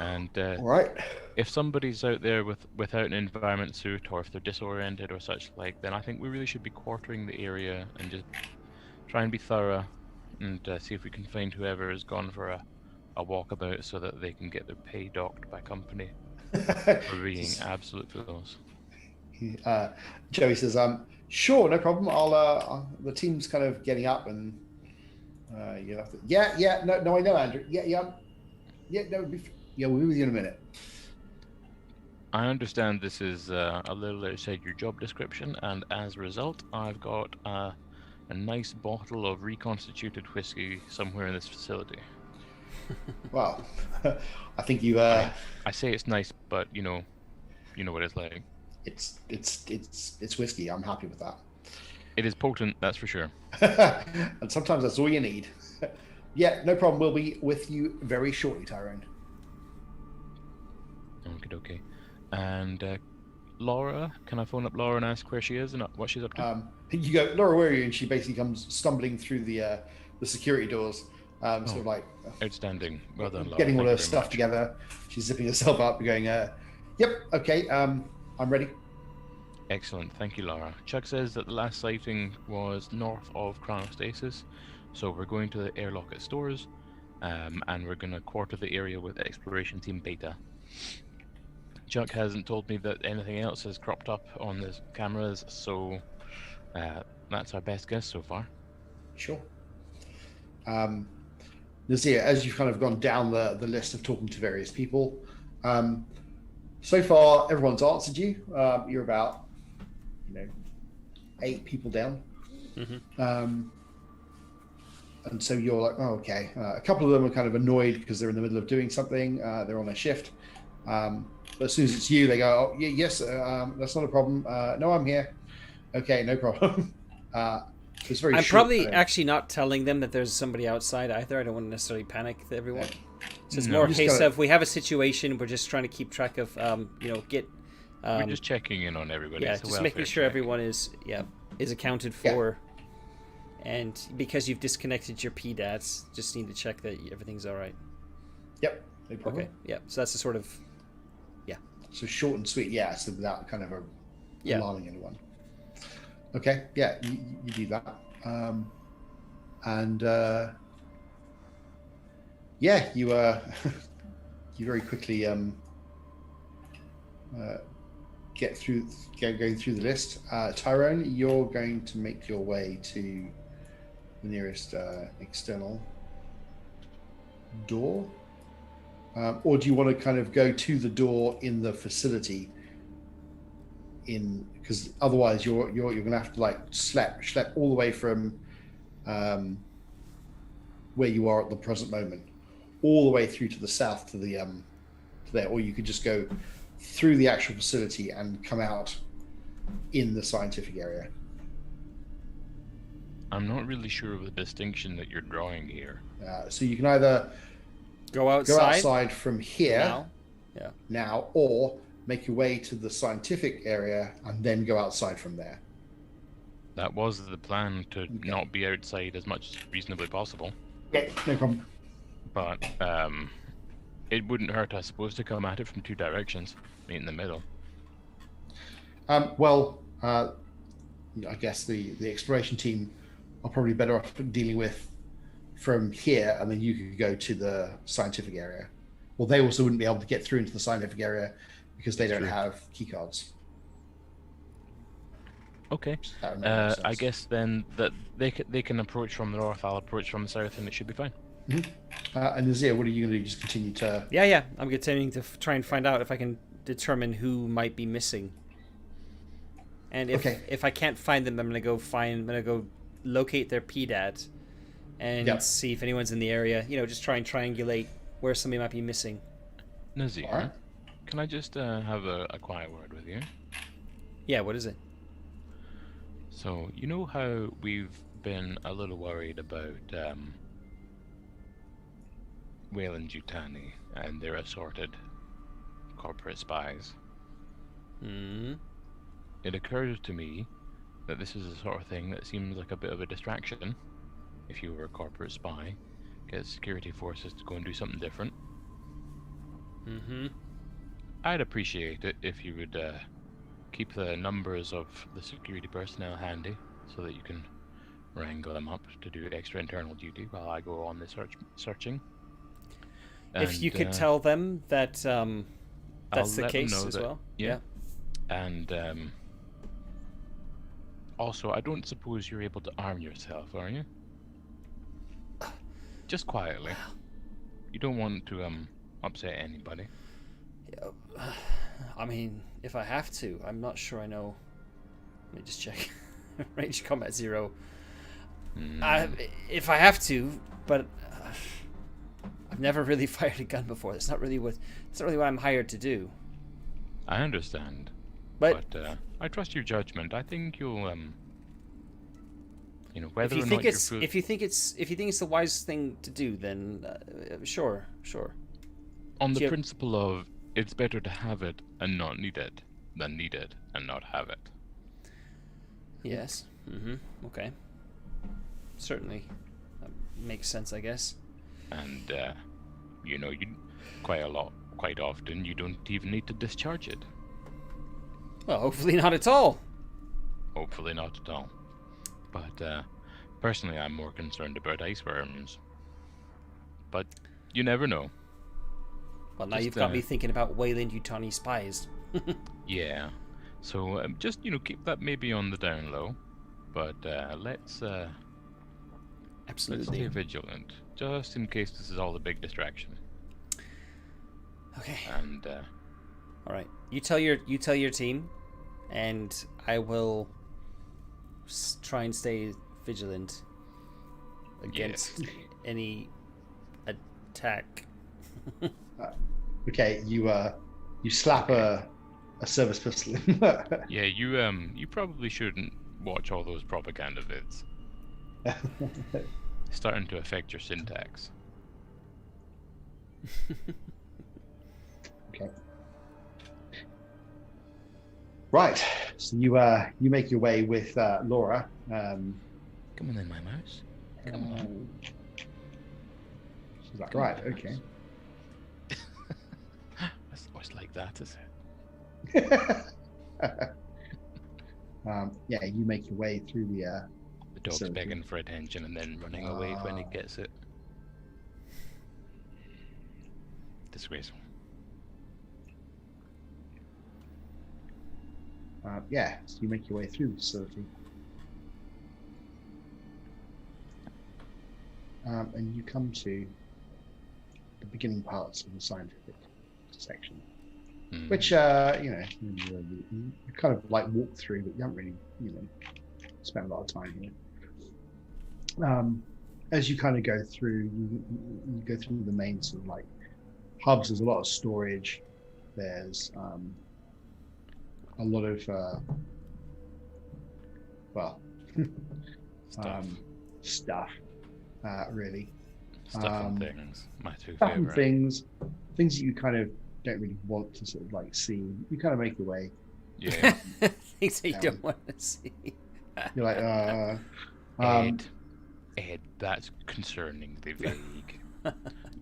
And All right. if somebody's out there without an environment suit, or if they're disoriented or such like, then I think we really should be quartering the area and just try and be thorough and see if we can find whoever has gone for a walkabout so that they can get their pay docked by company for being absolute fools. Joey says, sure, no problem. The team's kind of getting up and you have to, no, I know, Andrew. No, we'll be with you in a minute. I understand this is a little outside your job description, and as a result, I've got a nice bottle of reconstituted whiskey somewhere in this facility. Well, I think you. I say it's nice, but you know what it's like. It's whiskey. I'm happy with that. It is potent, that's for sure. And sometimes that's all you need. Yeah, no problem. We'll be with you very shortly, Tyrone. Okay. And Laura, can I phone up Laura and ask where she is and what she's up to? You go, Laura, where are you? And she basically comes stumbling through the security doors, sort of like outstanding. Well done, Laura. Getting all Thank her you very stuff much. together. She's zipping herself up, going, "Yep, okay, I'm ready." Excellent, thank you, Laura. Chuck says that the last sighting was north of cryostasis, so we're going to the airlock at Stores, and we're going to quarter the area with Exploration Team Beta. Chuck hasn't told me that anything else has cropped up on the cameras, so that's our best guess so far. Sure. Nazir, as you've kind of gone down the list of talking to various people, so far everyone's answered you. You're about 8 people down. Mm-hmm. And so you're like, oh, okay. A couple of them are kind of annoyed because they're in the middle of doing something. They're on their shift. But as soon as it's you, they go, oh, yes, that's not a problem. No, I'm here. Okay, no problem. It's very I'm short, probably actually not telling them that there's somebody outside either. I don't want to necessarily panic everyone. So it's more a case of we have a situation. We're just trying to keep track of, get. We're just checking in on everybody. Yeah, It's a just making welfare sure check. everyone is accounted for. And because you've disconnected your PDATs, just need to check that everything's all right. Yep, no problem. Okay, yeah. So that's the sort of, So short and sweet, so without kind of alarming anyone. Okay, you do that. You you very quickly going through the list. Tyrone, you're going to make your way to the nearest external door. Or do you want to kind of go to the door in the facility? Because otherwise you're going to have to like schlep all the way from where you are at the present moment, all the way through to the south to the to there. Or you could just go through the actual facility and come out in the scientific area. I'm not really sure of the distinction that you're drawing here. So you can either go outside from here now, or make your way to the scientific area and then go outside from there. That was the plan, to not be outside as much as reasonably possible. Yeah, no problem. But it wouldn't hurt, I suppose, to come at it from 2 directions, meet in the middle. I guess the exploration team are probably better off dealing with from here, and then you could go to the scientific area. Well, they also wouldn't be able to get through into the scientific area because they don't have key cards. Okay. I guess then that they can approach from the north, I'll approach from the south, and it should be fine. Mm-hmm. And Nazir, what are you going to do? Just continue to... Yeah. I'm continuing to try and find out if I can determine who might be missing. And if I can't find them, I'm gonna go locate their PDAT and see if anyone's in the area. Just try and triangulate where somebody might be missing. Nazir, Alright. can I just have a quiet word with you? Yeah, what is it? So, you know how we've been a little worried about Weyland-Yutani and their assorted corporate spies? Hmm. It occurs to me that this is the sort of thing that seems like a bit of a distraction if you were a corporate spy. Get security forces to go and do something different. Mm-hmm. I'd appreciate it if you would keep the numbers of the security personnel handy so that you can wrangle them up to do extra internal duty while I go on the searching. If you could tell them that that's the let them case know as that- well. yeah. And also, I don't suppose you're able to arm yourself, are you? Just quietly. You don't want to upset anybody. I mean, if I have to, I'm not sure I know. Let me just check. Range combat 0. If I have to, but I've never really fired a gun before. That's not really what I'm hired to do. I understand, But I trust your judgment. I think you'll whether if you or think not it's you're if you think it's the wise thing to do, then sure. on the Yeah. principle of it's better to have it and not need it than need it and not have it. Yes. Mm-hmm. Okay. Certainly, makes sense, I guess. And you quite often you don't even need to discharge it. Well, hopefully not at all. Hopefully not at all. But personally, I'm more concerned about iceworms. But you never know. Well, now Just, you've got me thinking about Weyland-Yutani spies. Yeah. So just keep that maybe on the down low. But let's Absolutely. stay vigilant, just in case this is all a big distraction. Okay. And All right. You tell your team, and I will try and stay vigilant against any attack. Okay, you slap a service pistol. yeah, you probably shouldn't watch all those propaganda vids. It's starting to affect your syntax. Okay. Right. So you make your way with Laura. Come on then, my mouse. Come on. She's like, right, okay. It's like that, is it? Yeah, you make your way through the. The dog's So- begging for attention and then running away when it gets it. Disgraceful. Yeah, so you make your way through the facility. And you come to the beginning parts of the scientific section, which, you kind of like walk through, but you haven't really, spend a lot of time here. As you kind of go through, you go through the main sort of like hubs. There's a lot of storage. There's a lot of stuff, really. Stuff and things. My two Stuff and favorite. things that you kind of don't really want to sort of like see. You kind of make your way. Yeah. Things that you don't want to see. You're like, Ed, that's concerningly vague.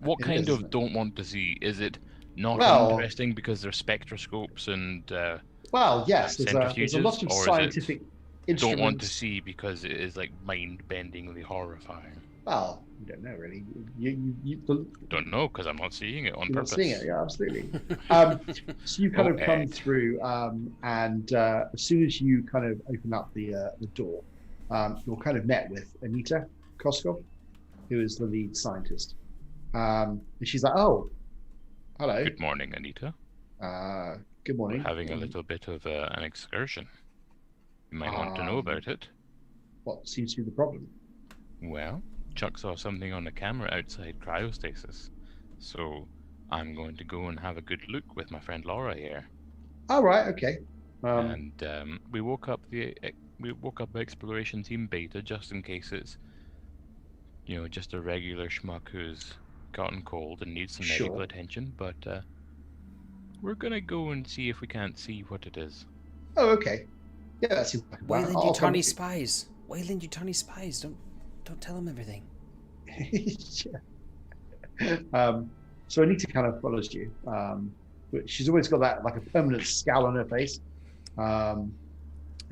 What It kind is. of don't want to see? Is it not Well- interesting because there's spectroscopes and well, yes, there's a lot centrifuges, of or is it scientific instruments. don't want to see because it is like mind-bendingly horrifying? Well, you don't know really. You Don't know because I'm not seeing it on you're not purpose. seeing it, yeah, absolutely. So you kind of come Ed. through, and as soon as you kind of open up the door, you're kind of met with Anita Koskov, who is the lead scientist. And she's like, "Oh, hello. Good morning, Anita. Good morning." We're having a little bit of an excursion. You might want to know about it. What seems to be the problem? Well, Chuck saw something on the camera outside cryostasis, so I'm going to go and have a good look with my friend Laura here. All right, okay. And we woke up Exploration Team Beta just in case it's, just a regular schmuck who's gotten cold and needs some medical attention. But we're gonna go and see if we can't see what it is. Oh, okay. Yeah, that seems like a plan. Wayland-Yutani spies. Wayland-Yutani spies. Don't tell them everything. So Anita kind of follows you. But she's always got that like a permanent scowl on her face. And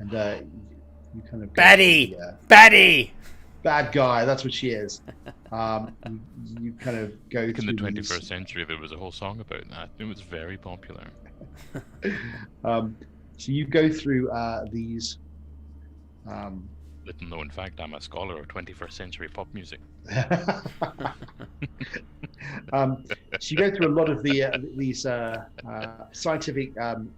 you kind of Batty! Batty! Bad guy, that's what she is. You kind of go in the 21st these... century, there was a whole song about that. It was very popular. So you go through these... Little known fact, I'm a scholar of 21st century pop music. So you go through a lot of these scientific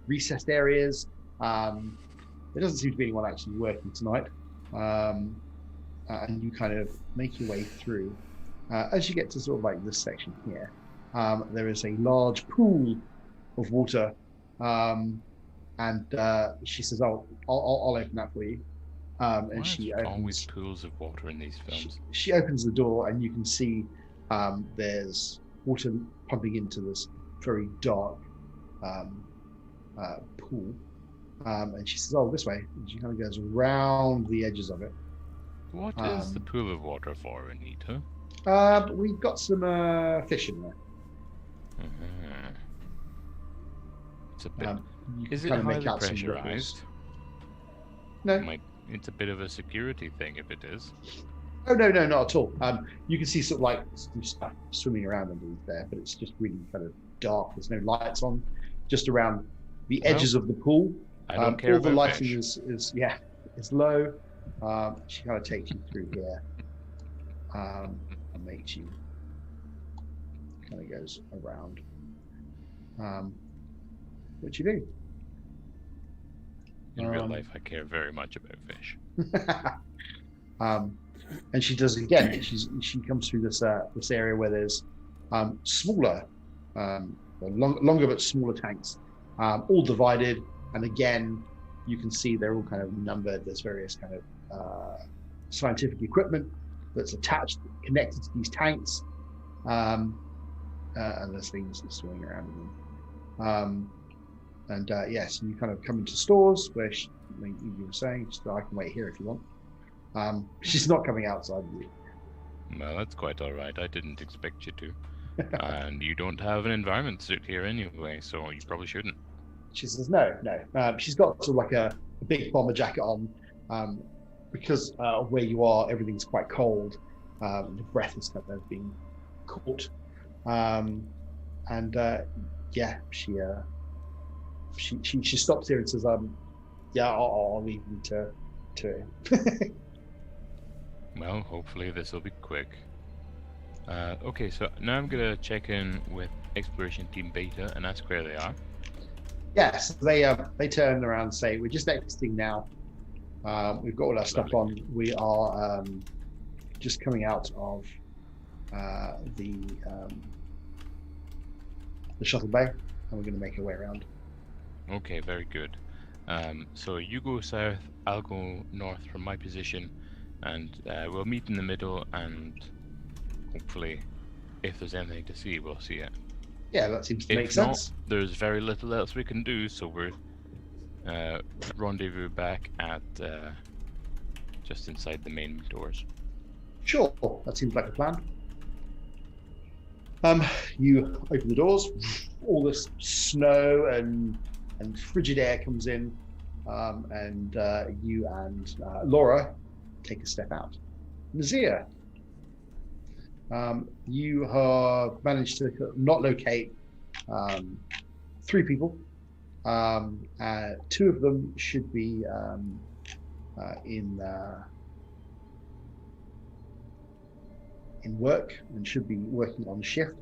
recessed areas. There doesn't seem to be anyone actually working tonight. And you kind of make your way through. As you get to sort of like this section here, there is a large pool of water. And she says, I'll open that for you. And she opens, always pools of water in these films. She opens the door and you can see there's water pumping into this very dark pool. And she says, this way. And she kind of goes around the edges of it. What is the pool of water for, Anita? We've got some fish in there. It's a bit... is it highly pressurized? No. It's a bit of a security thing if it is. Oh, no, not at all. You can see sort of like some stuff swimming around underneath there, but it's just really kind of dark. There's no lights on, just around the edges of the pool. I don't care all the about lighting fish. is low. She kind of takes you through here and makes you kind of goes around. What you do? In real life, I care very much about fish. And she does it again. She comes through this area where there's smaller, longer but smaller tanks, all divided. And again, you can see they're all kind of numbered. There's various kind of scientific equipment that's attached, connected to these tanks, and there's things swimming around in them. Yes, you kind of come into stores where you were saying, I can wait here if you want. She's not coming outside with you. Well, that's quite all right. I didn't expect you to. And you don't have an environment suit here anyway, so you probably shouldn't. She says, no. She's got sort of like a big bomber jacket on. Because of where you are, everything's quite cold. The breath is kind of being caught. She stops here and says, I'll leave you to it. Well, hopefully this will be quick. Okay, so now I'm gonna check in with Exploration Team Beta and ask where they are. Yes, they turn around and say, we're just exiting now. We've got all our stuff on. We are just coming out of the shuttle bay, and we're going to make our way around. Okay, very good. So you go south, I'll go north from my position, and we'll meet in the middle, and hopefully, if there's anything to see, we'll see it. Yeah, that seems to make If not, sense. there's very little else we can do, so we're rendezvous back at just inside the main doors. Sure, that seems like a plan. You open the doors, all this snow and frigid air comes in, and you and Laura take a step out. Nazir, you have managed to not locate 3 people. 2 of them should be in work and should be working on shift.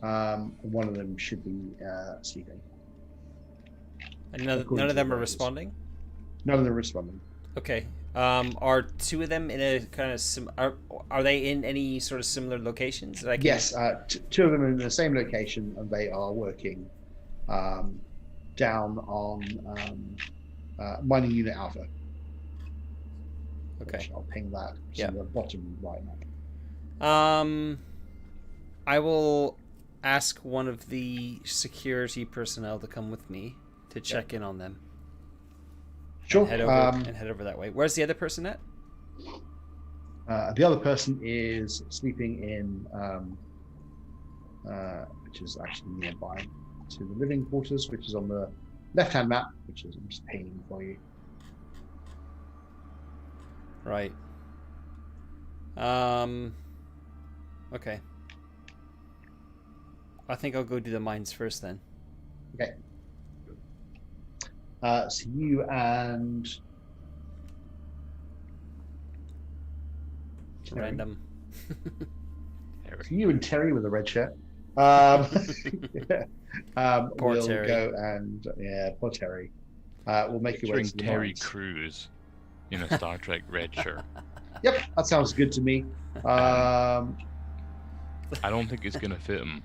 And one of them should be sleeping. And none of them are responding? None of them are responding. Okay. Are two of them in a kind of are they in any sort of similar locations that I can? Yes, two of them are in the same location, and they are working um, down on mining unit Alpha. Okay. Which I'll ping that Yeah. to the bottom right now. I will ask one of the security personnel to come with me to check in on them. Sure. And head over that way. Where's the other person at? The other person is sleeping in, which is actually nearby to the living quarters, which is on the left-hand map, which is I'm just painting for you. Right. Okay. I think I'll go do the mines first then. Okay. So you and Terry. Random. So you and Terry with a red shirt. Poor we'll Terry. go and poor Terry. We'll make your way to the Terry mines. Crews in a Star Trek red shirt. Yep, that sounds good to me. I don't think it's gonna fit him.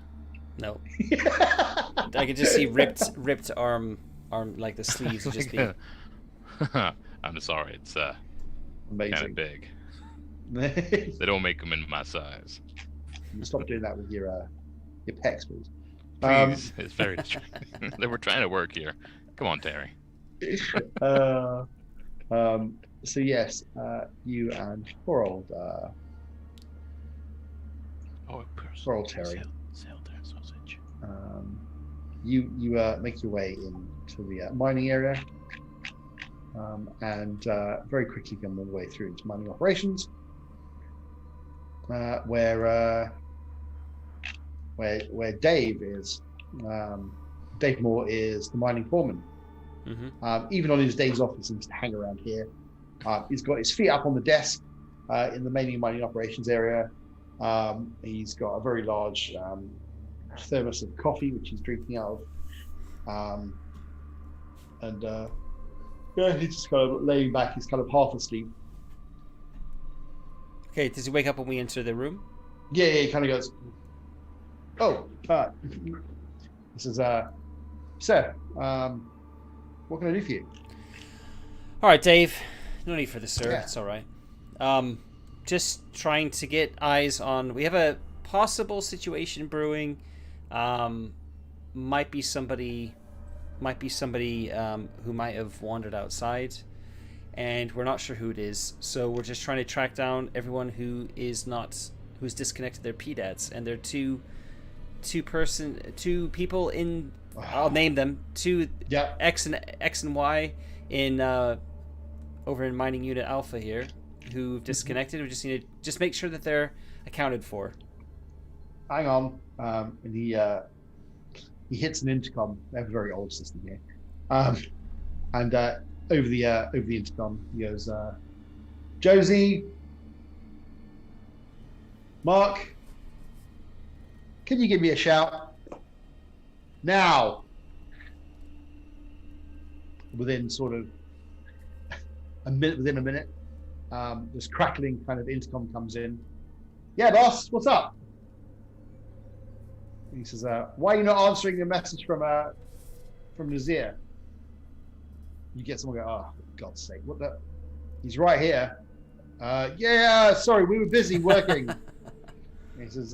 No. I could just see ripped arm like the sleeves would just be. I'm sorry, it's kind Amazing. of big. They don't make them in my size. Stop doing that with your pecs, please. Please, it's very distracting. They were trying to work here. Come on, Terry. So yes, you and poor old Terry. Sailed sausage. You make your way into the mining area, and very quickly come all the way through into mining operations, where Dave is. Dave Moore is the mining foreman. Mm-hmm. Even on his days off, he seems to hang around here. He's got his feet up on the desk in the mining operations area. He's got a very large thermos of coffee, which he's drinking out of. He's just kind of laying back. He's kind of half asleep. Okay, does he wake up when we enter the room? Yeah, he kind of goes, "Oh, he says, sir, what can I do for you?" All right, Dave. No need for this, sir. Yeah. It's all right. Just trying to get eyes on. We have a possible situation brewing. Might be somebody who might have wandered outside, and we're not sure who it is. So we're just trying to track down everyone who's disconnected their PDATs, and they're two people in. I'll name them. Two X and Y in over in mining unit Alpha here, who've disconnected. We just need to make sure that they're accounted for. Hang on, and he hits an intercom. They have a very old system here, and over the intercom he goes, "Josie, Mark, can you give me a shout now?" Within sort of a minute, this crackling kind of intercom comes in. "Yeah, boss, what's up?" He says, "Why are you not answering the message from Nazir?" You get someone go, "Oh, for God's sake, what the? He's right here." "Yeah, sorry, we were busy working." He says,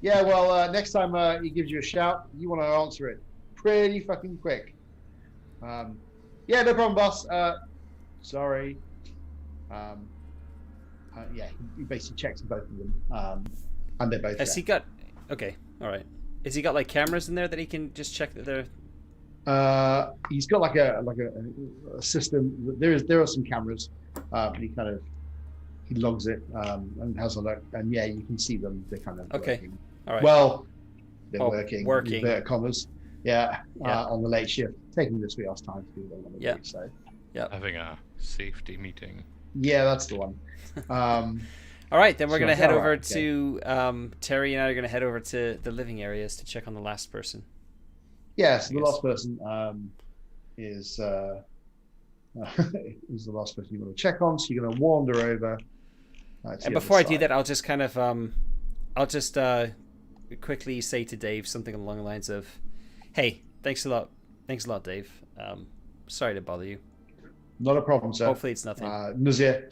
"Yeah, well, next time he gives you a shout, you want to answer it pretty fucking quick." "Yeah, no problem, boss. Sorry." He basically checks both of them, and they're both. Has he got? Okay, all right. Has he got like cameras in there that he can just check that they're? He's got like a system. There are some cameras, and he logs it and has a look, and yeah, you can see them. They're kind of okay. Working. All right. Well, they're working. Working. Commas. Yeah. On the late shift, taking the 3 hours time to do what they want to do. So. Yeah. Having a safety meeting. Yeah, that's the one. All right, then we're going to head over to Terry and I are going to head over to the living areas to check on the last person. Yeah, so the last person is is the last person you want to check on. So you're going to wander over. And before I do that, I'll just kind of quickly say to Dave something along the lines of, "Hey, thanks a lot, Dave. Sorry to bother you. Not a problem, sir. Hopefully it's nothing." Nazir.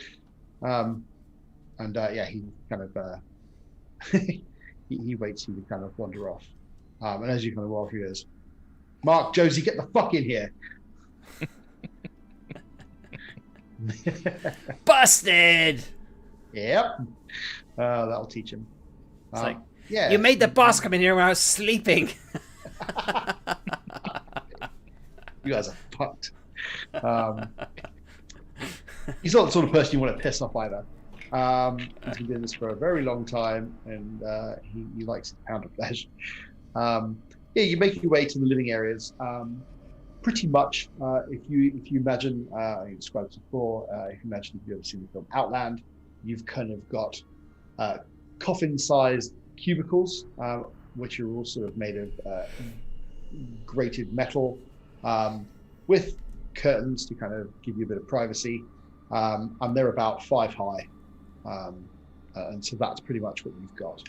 He kind of he waits you to kind of wander off. And as you kind of walk, he goes, "Mark, Josie, get the fuck in here." Busted. Yep. That'll teach him. It's like, yeah. you made the boss come in here when I was sleeping. You guys are fucked. He's not the sort of person you want to piss off either. He's been doing this for a very long time, and he likes a pound of flesh. You make your way to the living areas. Pretty much, if you imagine, I described this before. If you imagine if you've ever seen the film Outland, you've kind of got coffin-sized cubicles, which are all sort of made of grated metal, with curtains to kind of give you a bit of privacy. And they're about 5 high. And so that's pretty much what you've got.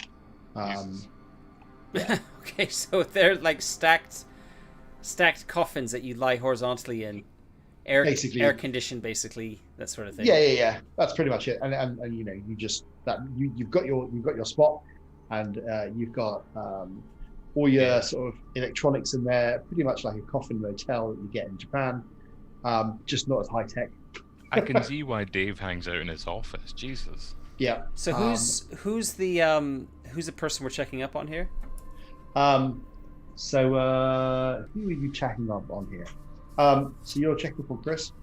Okay, so they're like stacked coffins that you lie horizontally in, air conditioned, basically, that sort of thing. Yeah. That's pretty much it. And you know, you've got your spot, and you've got all your sort of electronics in there, pretty much like a coffin motel that you get in Japan, just not as high tech. I can see why Dave hangs out in his office. Jesus. Yeah. So who's the person we're checking up on here? So who are you checking up on here? So you're checking up on Chris.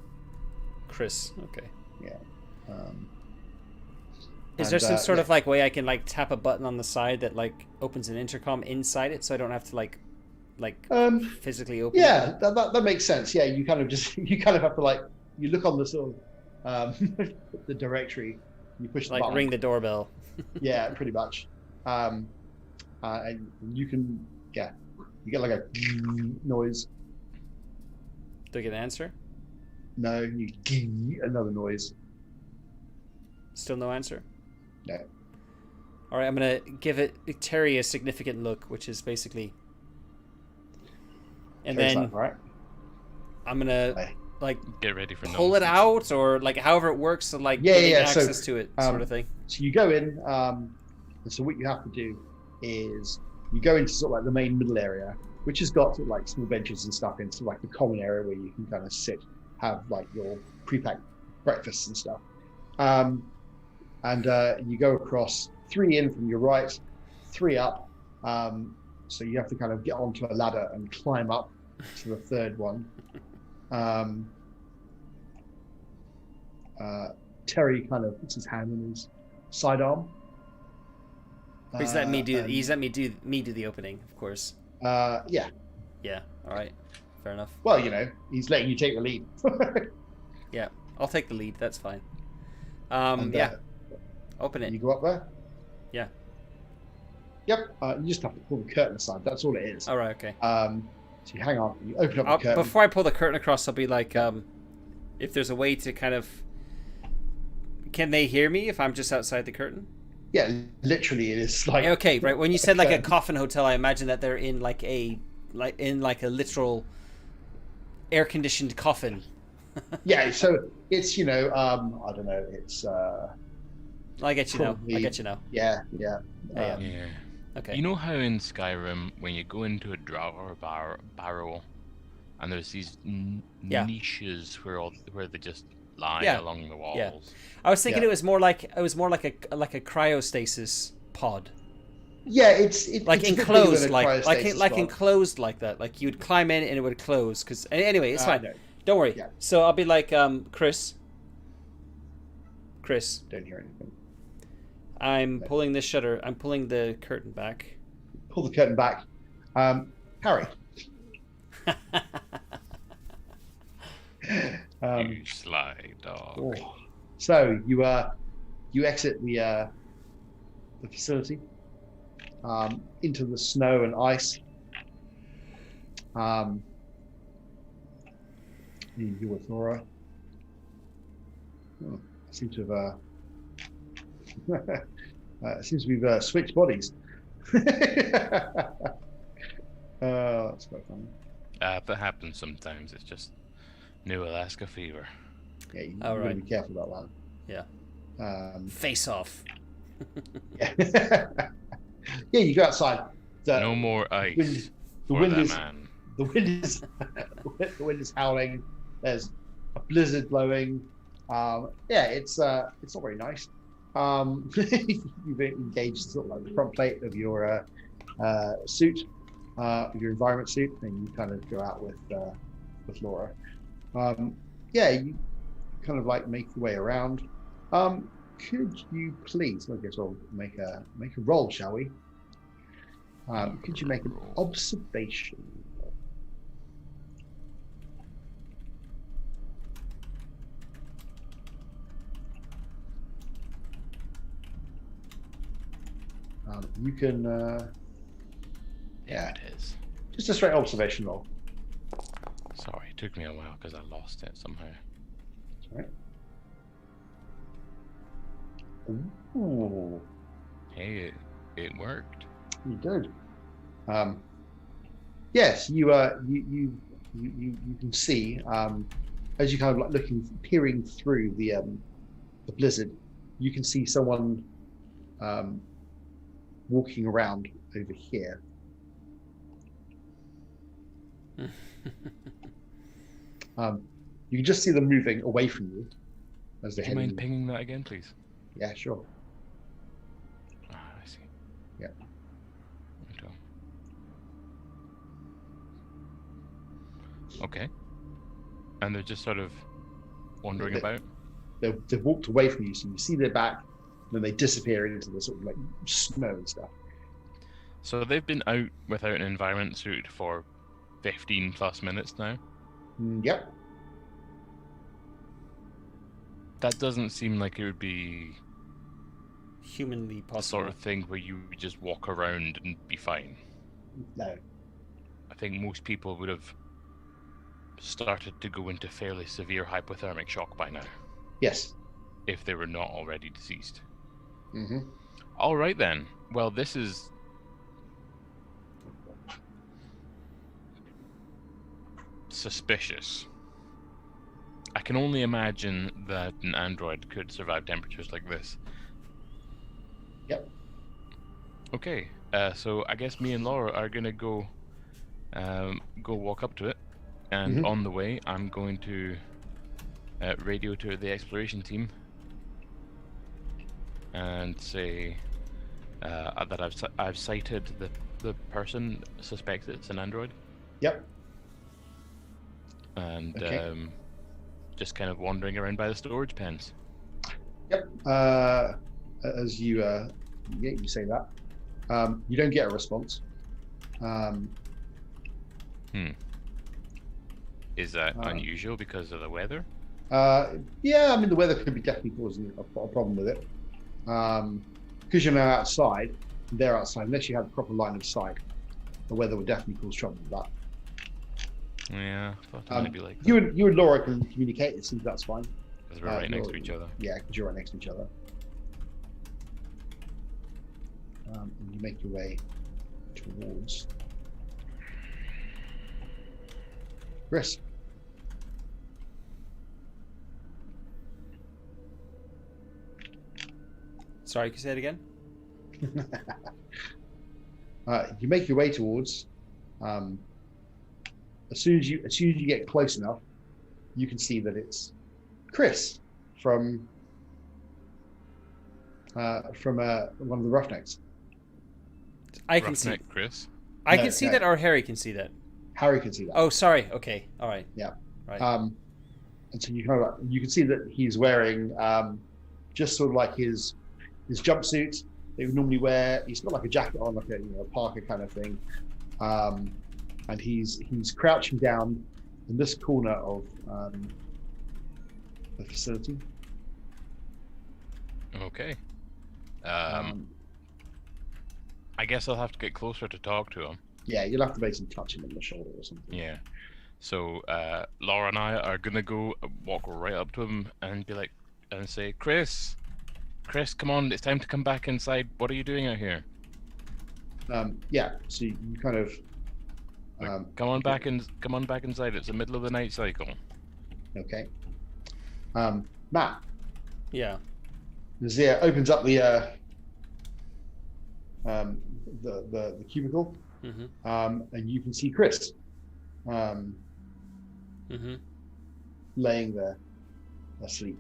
Chris. Okay. Yeah. Is there some sort of like way I can like tap a button on the side that like opens an intercom inside it, so I don't have to like physically open? Yeah, that makes sense. Yeah, you kind of have to like, you look on the sort of the directory, you push the button. Ring the doorbell. Yeah, pretty much. And you can, you get like a noise. Do I get an answer? No, you another noise. Still no answer? No. All right, I'm gonna give Terry a significant look, which is basically, and Terry's then like, right. I'm gonna like get ready for pull it out, or like however it works, so like getting access to it, sort of thing. So you go in, and so what you have to do is you go into sort of like the main middle area, which has got sort of like small benches and stuff into like the common area where you can kind of sit, have like your pre-packed breakfasts and stuff. And you go across 3 in from your right, 3 up. So you have to kind of get onto a ladder and climb up to the 3rd one. Terry kind of puts his hand on his sidearm. He's letting me do. He's letting me do the opening, of course. Yeah. Yeah. All right. Fair enough. Well, you know, he's letting you take the lead. Yeah, I'll take the lead. That's fine. And, Open it. You go up there. Yeah. Yep. You just have to pull the curtain aside. That's all it is. All right. Okay. So you hang on. You open up the curtain. Before I pull the curtain across, I'll be like, if there's a way to kind of, can they hear me if I'm just outside the curtain? Yeah, literally, it is like. Okay, right. When you said like a coffin hotel, I imagine that they're in like a literal air-conditioned coffin. Yeah, so it's, you know, I don't know, it's I get you probably, now. I get you now. Yeah. Yeah. Okay. You know how in Skyrim, when you go into a drawer barrel, and there's these niches where they just lie along the walls. Yeah. I was thinking it was more like a cryostasis pod. Yeah, it's like it's enclosed, like enclosed like that. Like you would climb in and it would close. Because anyway, it's fine. No. Don't worry. Yeah. So I'll be like, Chris. Don't hear anything. I'm pulling the shutter. I'm pulling the curtain back. Pull the curtain back. Harry. You sly dog. Oh. So you exit the facility into the snow and ice. You with Nora. Oh, I seem to have it seems we've switched bodies. That's quite funny. That happens sometimes. It's just new Alaska fever. Yeah, you've All got to right. be careful about Yeah. that. Face off. Yeah. Yeah, you go outside. No more ice the for wind that is man. the wind is the wind is howling. There's a blizzard blowing. Yeah, it's not very nice. You've engaged sort of like the front plate of your suit, your environment suit, and you kind of go out with Laura. Yeah, you kind of like make your way around. Could you please? I guess we'll make a roll, shall we? Could you make an observation? You can, Yeah, it is. just a straight observation roll. Sorry, it took me a while because I lost it somehow. That's right. Ooh, Hey, it worked. you did. Yes, you can see as you kind of like peering through the blizzard, you can see someone walking around over here. You can just see them moving away from you as they're Do you mind heading. pinging that again, please? Yeah, sure. Ah, I see. Yeah. Okay. And they're just sort of wandering They- about? They've walked away from you, so you see their back, and then they disappear into the sort of like snow and stuff. So they've been out without an environment suit for 15 plus minutes now? Yep. That doesn't seem like it would be Humanly the possible. sort of thing where you would just walk around and be fine. No. I think most people would have started to go into fairly severe hypothermic shock by now, Yes. if they were not already deceased. Mm-hmm. All right then. Well, this is suspicious. I can only imagine that an android could survive temperatures like this. Yep. Okay, so I guess me and Laura are gonna go walk up to it, and Mhm. on the way, I'm going to radio to the exploration team and say that I've sighted the person, suspects it's an android, Yep. and Okay. just kind of wandering around by the storage pens. Yep. As you you say that, you don't get a response. Is that unusual because of the weather? Yeah, I mean the weather could be definitely causing a problem with it. Because you're now outside, they're outside. Unless you have a proper line of sight, the weather would definitely cause trouble with that. Yeah, I thought it might be like that. You and Laura can communicate. It seems that's fine. Because we're right next to each other. Yeah, because you're right next to each other. And you make your way towards Chris. Sorry, can you say it again? You make your way towards. As soon as you get close enough, you can see that it's Chris from one of the Roughnecks. I can see. Roughneck Chris. I No, can see no. that, or Harry can see that. Harry can see that. Oh, sorry. Okay. All right. Yeah. Right. And so you kind of you can see that he's wearing just sort of like his jumpsuit that he would normally wear. He's got like a jacket on, like a parka kind of thing, and he's crouching down in this corner of the facility. Okay. I guess I'll have to get closer to talk to him. Yeah, you'll have to basically touch him on the shoulder or something. Yeah. So Laura and I are gonna go walk right up to him and be like, and say, Chris, come on, it's time to come back inside. What are you doing out here? Yeah. So you kind of Come on back inside. It's the middle of the night cycle. okay. Matt, Yeah. Nazir opens up the cubicle, and you can see Chris laying there asleep.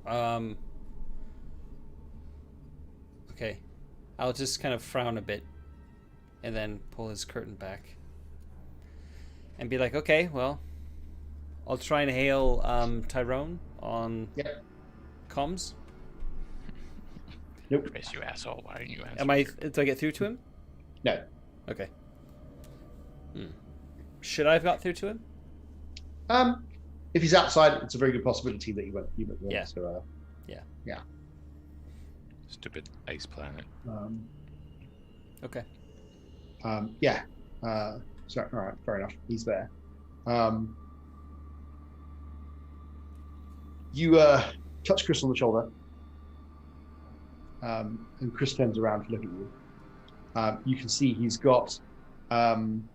Okay. I'll just kind of frown a bit and then pull his curtain back and be like, okay, well, I'll try and hail Tyrone on comms. Nope. Chris, you asshole. Why didn't you answer? Do I get through to him? No. Okay. Should I have got through to him? If he's outside, it's a very good possibility that you won't. Yeah. So, yeah. Stupid ice planet. Okay. Yeah. So, all right, fair enough. He's there. You touch Chris on the shoulder, and Chris turns around to look at you. You can see he's got something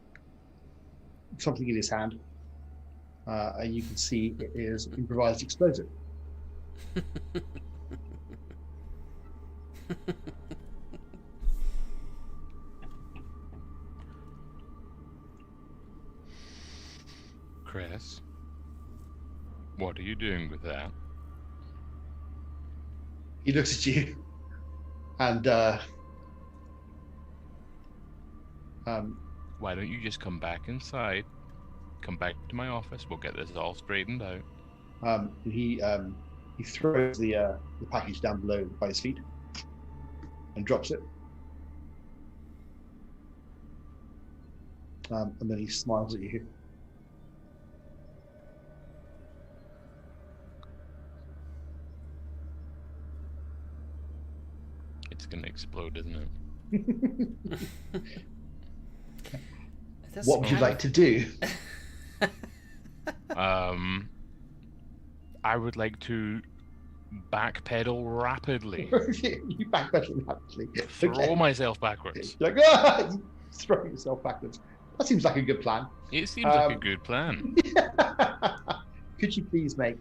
in his hand, and you can see it is improvised explosive. Chris, what are you doing with that? He looks at you, and why don't you just come back inside? Come back to my office. We'll get this all straightened out. he throws the package down below by his feet and drops it. And then he smiles at you. It's gonna explode, isn't it? What would you like to do? I would like to backpedal rapidly. You backpedal rapidly. Throw myself backwards. You're like, you throw yourself backwards. That seems like a good plan. It seems like a good plan. Could you please make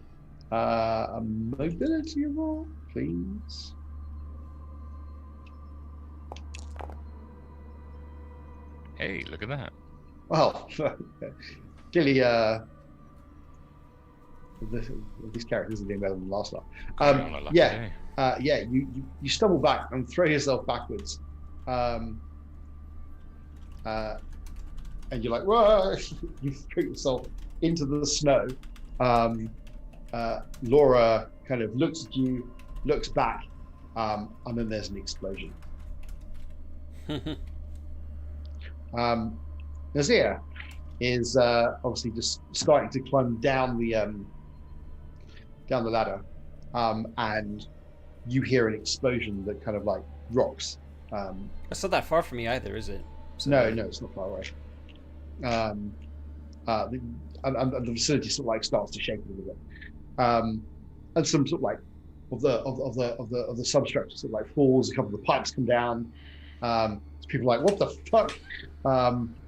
a mobility roll, please? Hey, look at that. Well, clearly, these characters are doing better than the last lot. You stumble back and throw yourself backwards, and you're like, whoa! You throw yourself into the snow. Laura kind of looks at you, looks back, and then there's an explosion. Nazir is obviously just starting to climb down the ladder, and you hear an explosion that kind of like rocks. It's not that far from me either, is it? No, it's not far away. And the facility sort of like starts to shake a little bit, and some sort of like of the substructure sort of like falls. A couple of the pipes come down. People are like, what the fuck?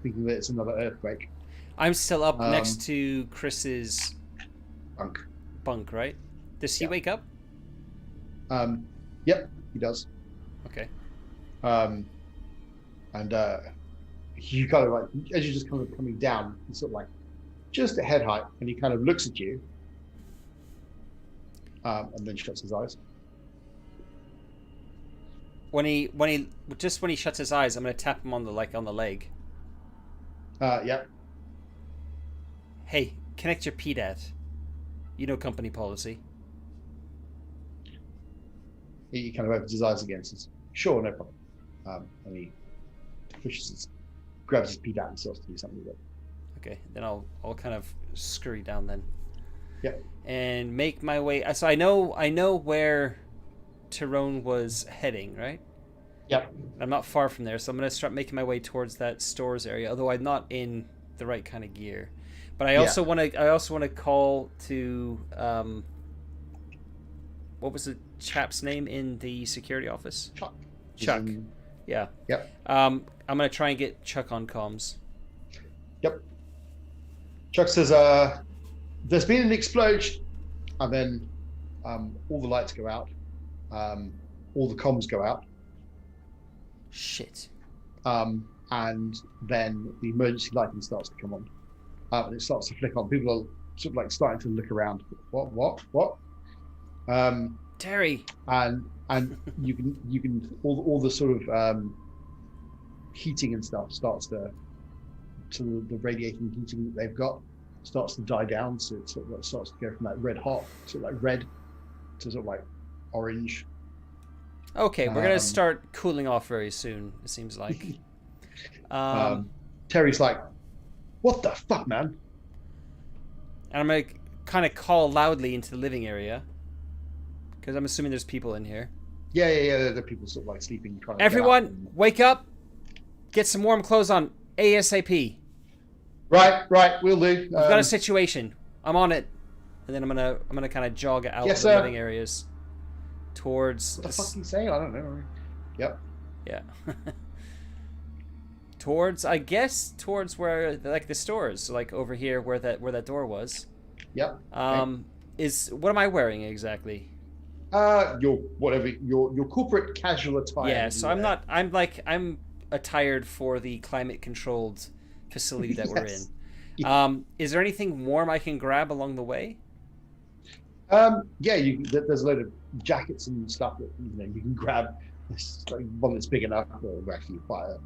Thinking that it's another earthquake. I'm still up next to Chris's bunk, right? Does he wake up? Yep, he does. Okay. And he kind of like, as you're just kind of coming down, he's sort of like just at head height, and he kind of looks at you, and then shuts his eyes. When he shuts his eyes, I'm gonna tap him on the leg. Yeah. Hey, connect your PDAT. You know company policy. He kind of opens his eyes again and says, sure, no problem. And he grabs his PDAT and starts to do something with it. Okay, then I'll kind of scurry down then. Yeah. And make my way. So I know where Tyrone was heading, right? Yep. I'm not far from there, so I'm going to start making my way towards that stores area, although I'm not in the right kind of gear. But I also want to call to what was the chap's name in the security office? Chuck. Yeah. Yep. I'm gonna try and get Chuck on comms. Yep. Chuck says, "There's been an explosion," and then all the lights go out, all the comms go out. Shit. And then the emergency lighting starts to come on, and it starts to flick on. People are sort of like starting to look around. What? Terry. And you can all the sort of heating and stuff starts to the radiating heating that they've got starts to die down. So it sort of like starts to go from that red hot to like red to sort of like orange. Okay, we're gonna start cooling off very soon. It seems like. Terry's like, "What the fuck, man?" And I'm gonna kind of call loudly into the living area because I'm assuming there's people in here. Yeah. There are people sort of like sleeping. Trying to Everyone, wake up! Get some warm clothes on ASAP. Right, we'll do. We've got a situation. I'm on it, and then I'm gonna kind of jog out of the living areas towards. What the fuck are you saying? I don't know. Yep. Yeah. towards where like the stores, like over here where that door was. Yep. What am I wearing exactly? Your corporate casual attire. Yeah, so I'm attired for the climate controlled facility that we're in. Yeah. Is there anything warm I can grab along the way? Yeah, there's a load of jackets and stuff that you can grab. It's like one that's big enough or actually quite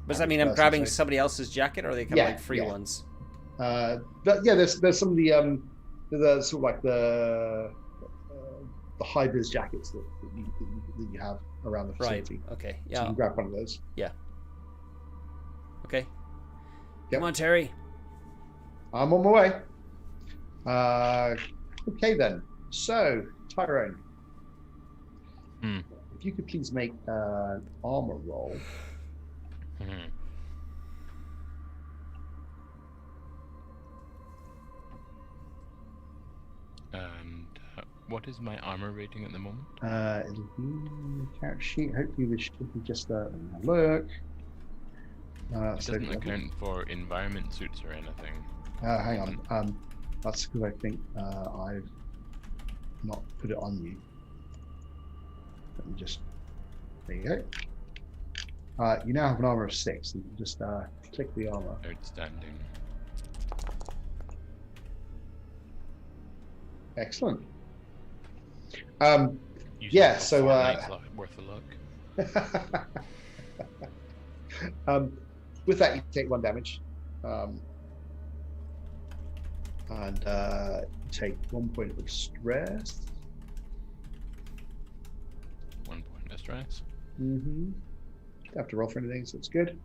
Does that mean I'm grabbing somebody else's jacket, or are they kind of like free ones? But yeah, there's some of the sort of like the high vis jackets that you have around the facility. Right. Okay. Yeah. So you can grab one of those. Yeah. Okay. Yep. Come on, Terry. I'm on my way. Okay then. So Tyrone, if you could please make an armor roll. And what is my armor rating at the moment? It'll be in the character sheet. Hopefully this should be just a look. It doesn't account for environment suits or anything. Hang on. That's because I think I've not put it on you. Let me just. There you go. You now have an armor of 6. You can just click the armor. Outstanding. Excellent. Usually Yeah. So. Worth a look. With that, you take 1 damage, and take 1 point of stress. 1 point of stress. Mm-hmm. Don't have to roll for anything, so it's good.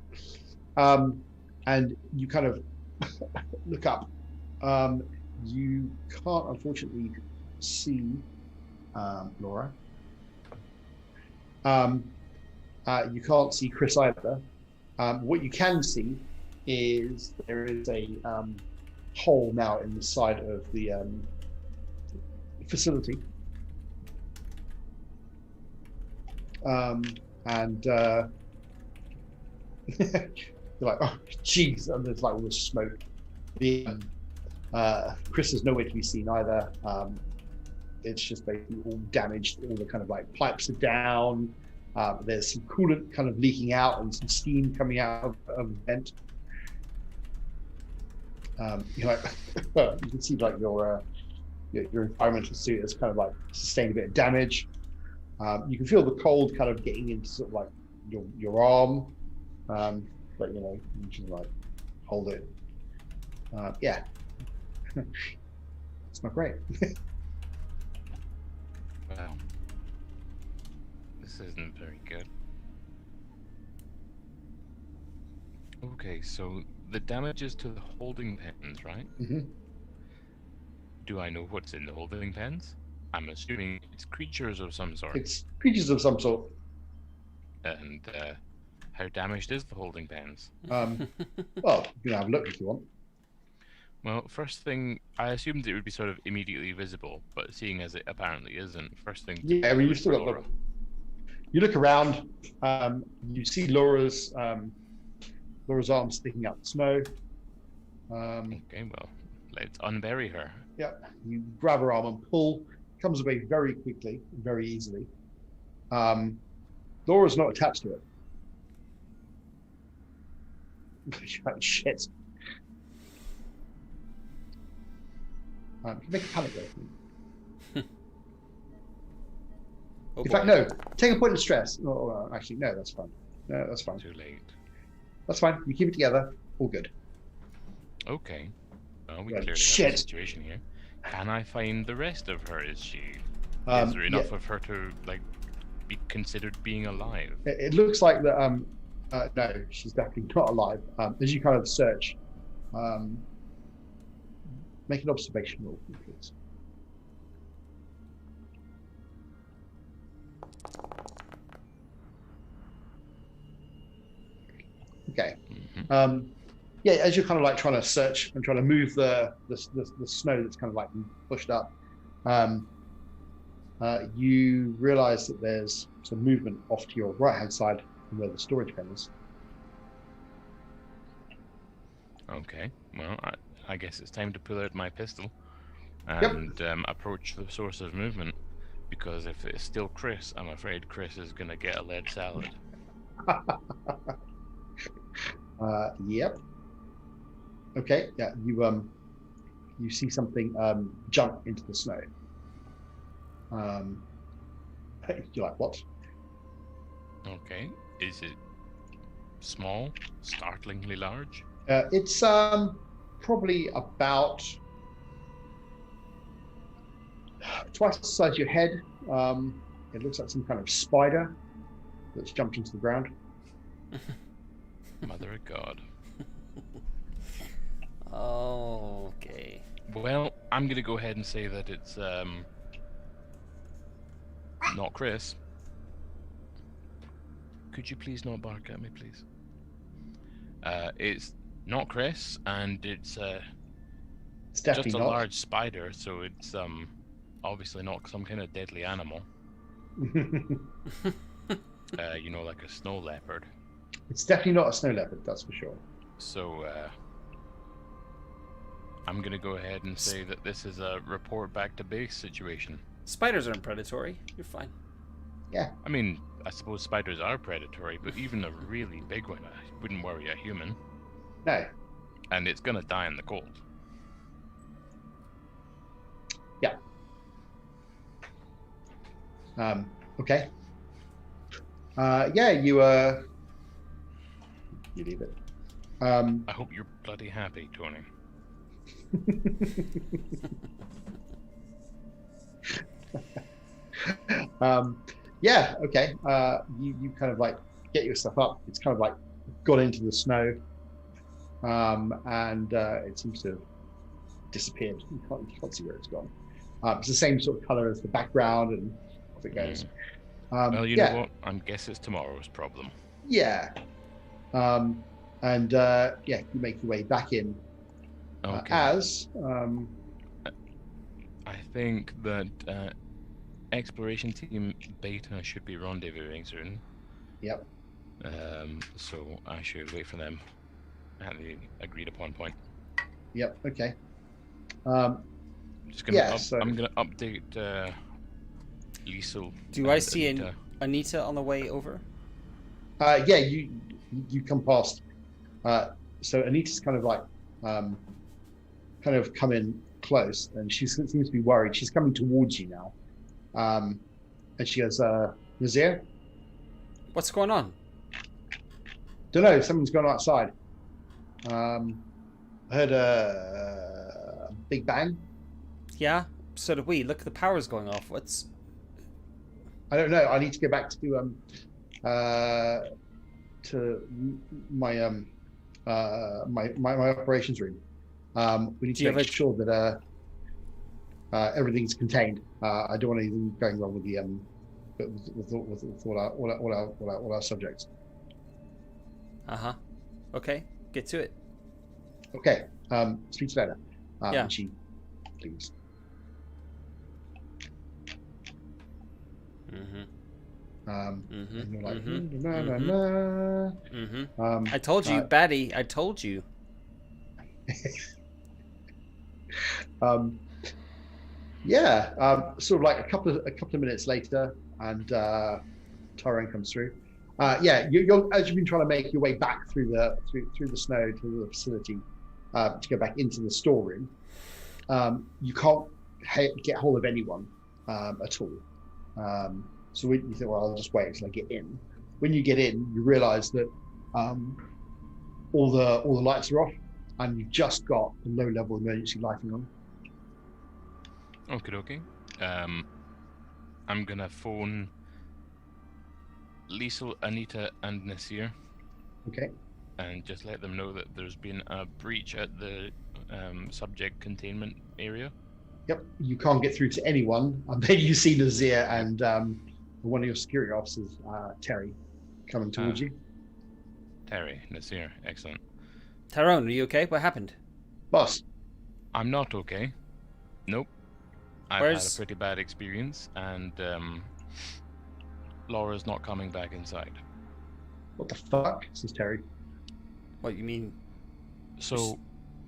And you kind of look up. You can't, unfortunately, see Laura. You can't see Chris either. What you can see is there is a hole now in the side of the facility. And you're like, oh, jeez, and there's like all this smoke. Chris is nowhere to be seen either. It's just basically all damaged. All the kind of like pipes are down. There's some coolant kind of leaking out and some steam coming out of the vent. You're like, you can see like your environmental suit has kind of like sustained a bit of damage. You can feel the cold kind of getting into sort of like your arm, but you can like hold it. Yeah, it's not great. Wow. This isn't very good. Okay, so the damage is to the holding pens, right? Mm-hmm. Do I know what's in the holding pens? I'm assuming it's creatures of some sort. It's creatures of some sort. And how damaged is the holding pens? Well, you can have a look if you want. Well, first thing, I assumed it would be sort of immediately visible, but seeing as it apparently isn't, first thing to Yeah, I do mean, is you've still got Laura. you look around, you see Laura's arm sticking out the snow. Okay, well, let's unbury her. Yeah, you grab her arm and pull. Comes away very quickly, very easily. Laura's not attached to it. Shit. Make a panic roll. Oh, In boy. fact, no. Take a point of stress. Oh, actually, no. That's fine. No, that's fine. Too late. That's fine. You keep it together. All good. Okay. Well, we Right, clearly have shit. a situation here. Can I find the rest of her? Is there Yeah. enough of her to like be considered being alive? It looks like that. No, she's definitely not alive. As you kind of search, make an observation roll, please. Okay. Mhm. Yeah, as you're kind of like trying to search and trying to move the snow that's kind of like pushed up, you realize that there's some movement off to your right hand side from where the storage bin is. Okay. Well, I guess it's time to pull out my pistol and approach the source of movement. Because if it's still Chris, I'm afraid Chris is gonna get a lead salad. Yep. Okay. Yeah. You see something jump into the snow. You're like, what? Okay. Is it small? Startlingly large? It's probably about twice the size of your head. It looks like some kind of spider that's jumped into the ground. Mother of God. Oh, okay. Well, I'm gonna go ahead and say that it's not Chris. Could you please not bark at me, please? It's not Chris, and it's It's definitely just a not. large spider, so it's obviously not some kind of deadly animal. You know, like a snow leopard. It's definitely not a snow leopard, that's for sure. So I'm gonna go ahead and say that this is a report back to base situation. Spiders aren't predatory. You're fine. Yeah. I mean, I suppose spiders are predatory, but even a really big one wouldn't worry a human. No. And it's gonna die in the cold. Yeah. Okay. Yeah, you leave it. I hope you're bloody happy, Tony. Yeah, okay. You kind of like get your stuff up. It's kind of like got into the snow, and it seems to have disappeared. You can't see where it's gone. It's the same sort of color as the background, and off it goes. Well, you know what? I guess it's tomorrow's problem. Yeah. And yeah, you make your way back in. Okay. As I think that exploration team Beta should be rendezvousing soon. Yep. So I should wait for them at the agreed upon point. Yep. Okay. Just gonna Yeah, so- I'm gonna update Liesel. Do I and see Anita. Anita on the way over? Yeah, you come past. So Anita's kind of like kind of come in close, and she seems to be worried. She's coming towards you now, and she goes, "Nazir, What's going on? don't know. Something's gone outside. I heard a big bang. Yeah, so did we. Look, the power's going off. What's... I don't know. I need to go back to my my operations room. We need Do you to have make sure that everything's contained. I don't want anything going wrong with the with all our subjects. Uh-huh. Okay, get to it. Okay. Speak to you later. Yeah. And she, please. And you're like, I told you, baddie. I told you. Sort of like a couple of minutes later, and Tyrone comes through. You're as you've been trying to make your way back through the snow to the facility to go back into the storeroom. You can't get hold of anyone at all. So you think, well, I'll just wait until I get in. When you get in, you realise that all the lights are off, and you've just got a low-level emergency lighting on. Okie dokie. I'm gonna phone Liesel, Anita, and Nasir. Okay. And just let them know that there's been a breach at the subject containment area. Yep. You can't get through to anyone, and then you see Nazir and one of your security officers, Terry, coming towards you. Terry, Nasir, excellent. Tyrone, are you okay? What happened? Boss. I'm not okay. Nope. I've had a pretty bad experience, and Laura's not coming back inside. What the fuck? Says Terry. What you mean? So,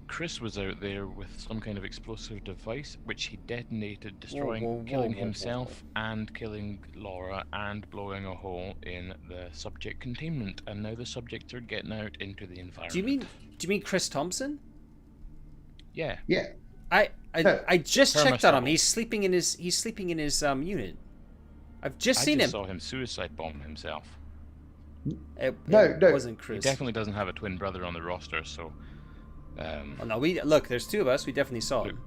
Chris was out there with some kind of explosive device, which he detonated, killing himself and killing Laura, and blowing a hole in the subject containment. And now the subjects are getting out into the environment. Do you mean Chris Thompson? Yeah. Yeah. I just checked on him. He's sleeping in his unit. I've just seen him. I saw him suicide bomb himself. It wasn't Chris. He definitely doesn't have a twin brother on the roster, so. Oh, no, look. There's two of us. We definitely saw him.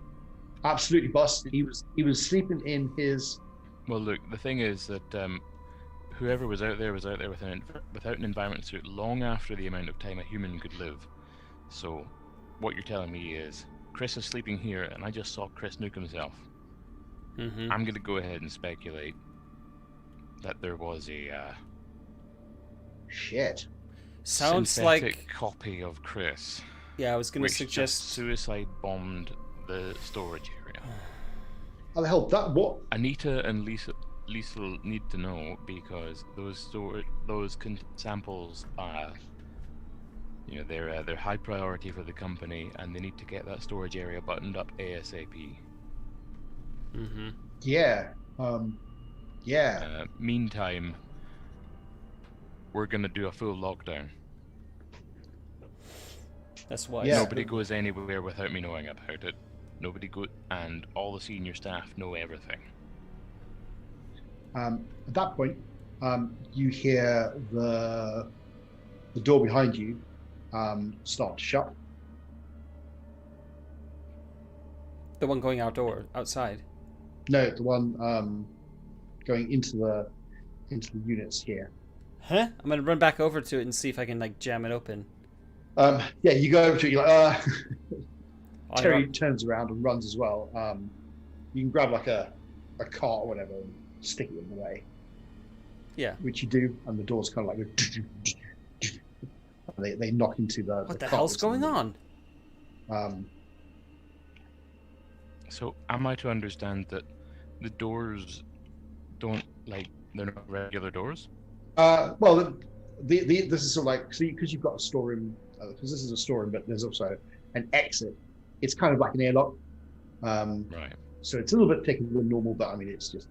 Absolutely, boss. He was sleeping in his. Well, look. The thing is that whoever was out there without an environment suit long after the amount of time a human could live. So, what you're telling me is Chris is sleeping here, and I just saw Chris nuke himself. Mm-hmm. I'm going to go ahead and speculate that there was a shit. Sounds synthetic like copy of Chris. Yeah, I was going to suggest just suicide bombed the storage area. How the hell that what? Anita and Lisa need to know, because those samples are, they're high priority for the company, and they need to get that storage area buttoned up ASAP. Mm-hmm. Yeah. Meantime, we're gonna do a full lockdown. That's why. Yeah. Nobody goes anywhere without me knowing about it. And all the senior staff know everything. At that point, you hear the door behind you start to shut. The one going outside? No, the one going into the units here. Huh? I'm gonna run back over to it and see if I can jam it open. You go over to it. You're like, Terry run. turns around and runs as well. You can grab like a cart or whatever and stick it in the way. Yeah. Which you do, and the doors kind of like they knock into the. What the hell's going on? So am I to understand that the doors they're not regular doors? Well, this is sort of like, because you've got a storeroom, because this is a storeroom, but there's also an exit. It's kind of like an airlock. Right. So it's a little bit thicker than normal, but I mean, it's just,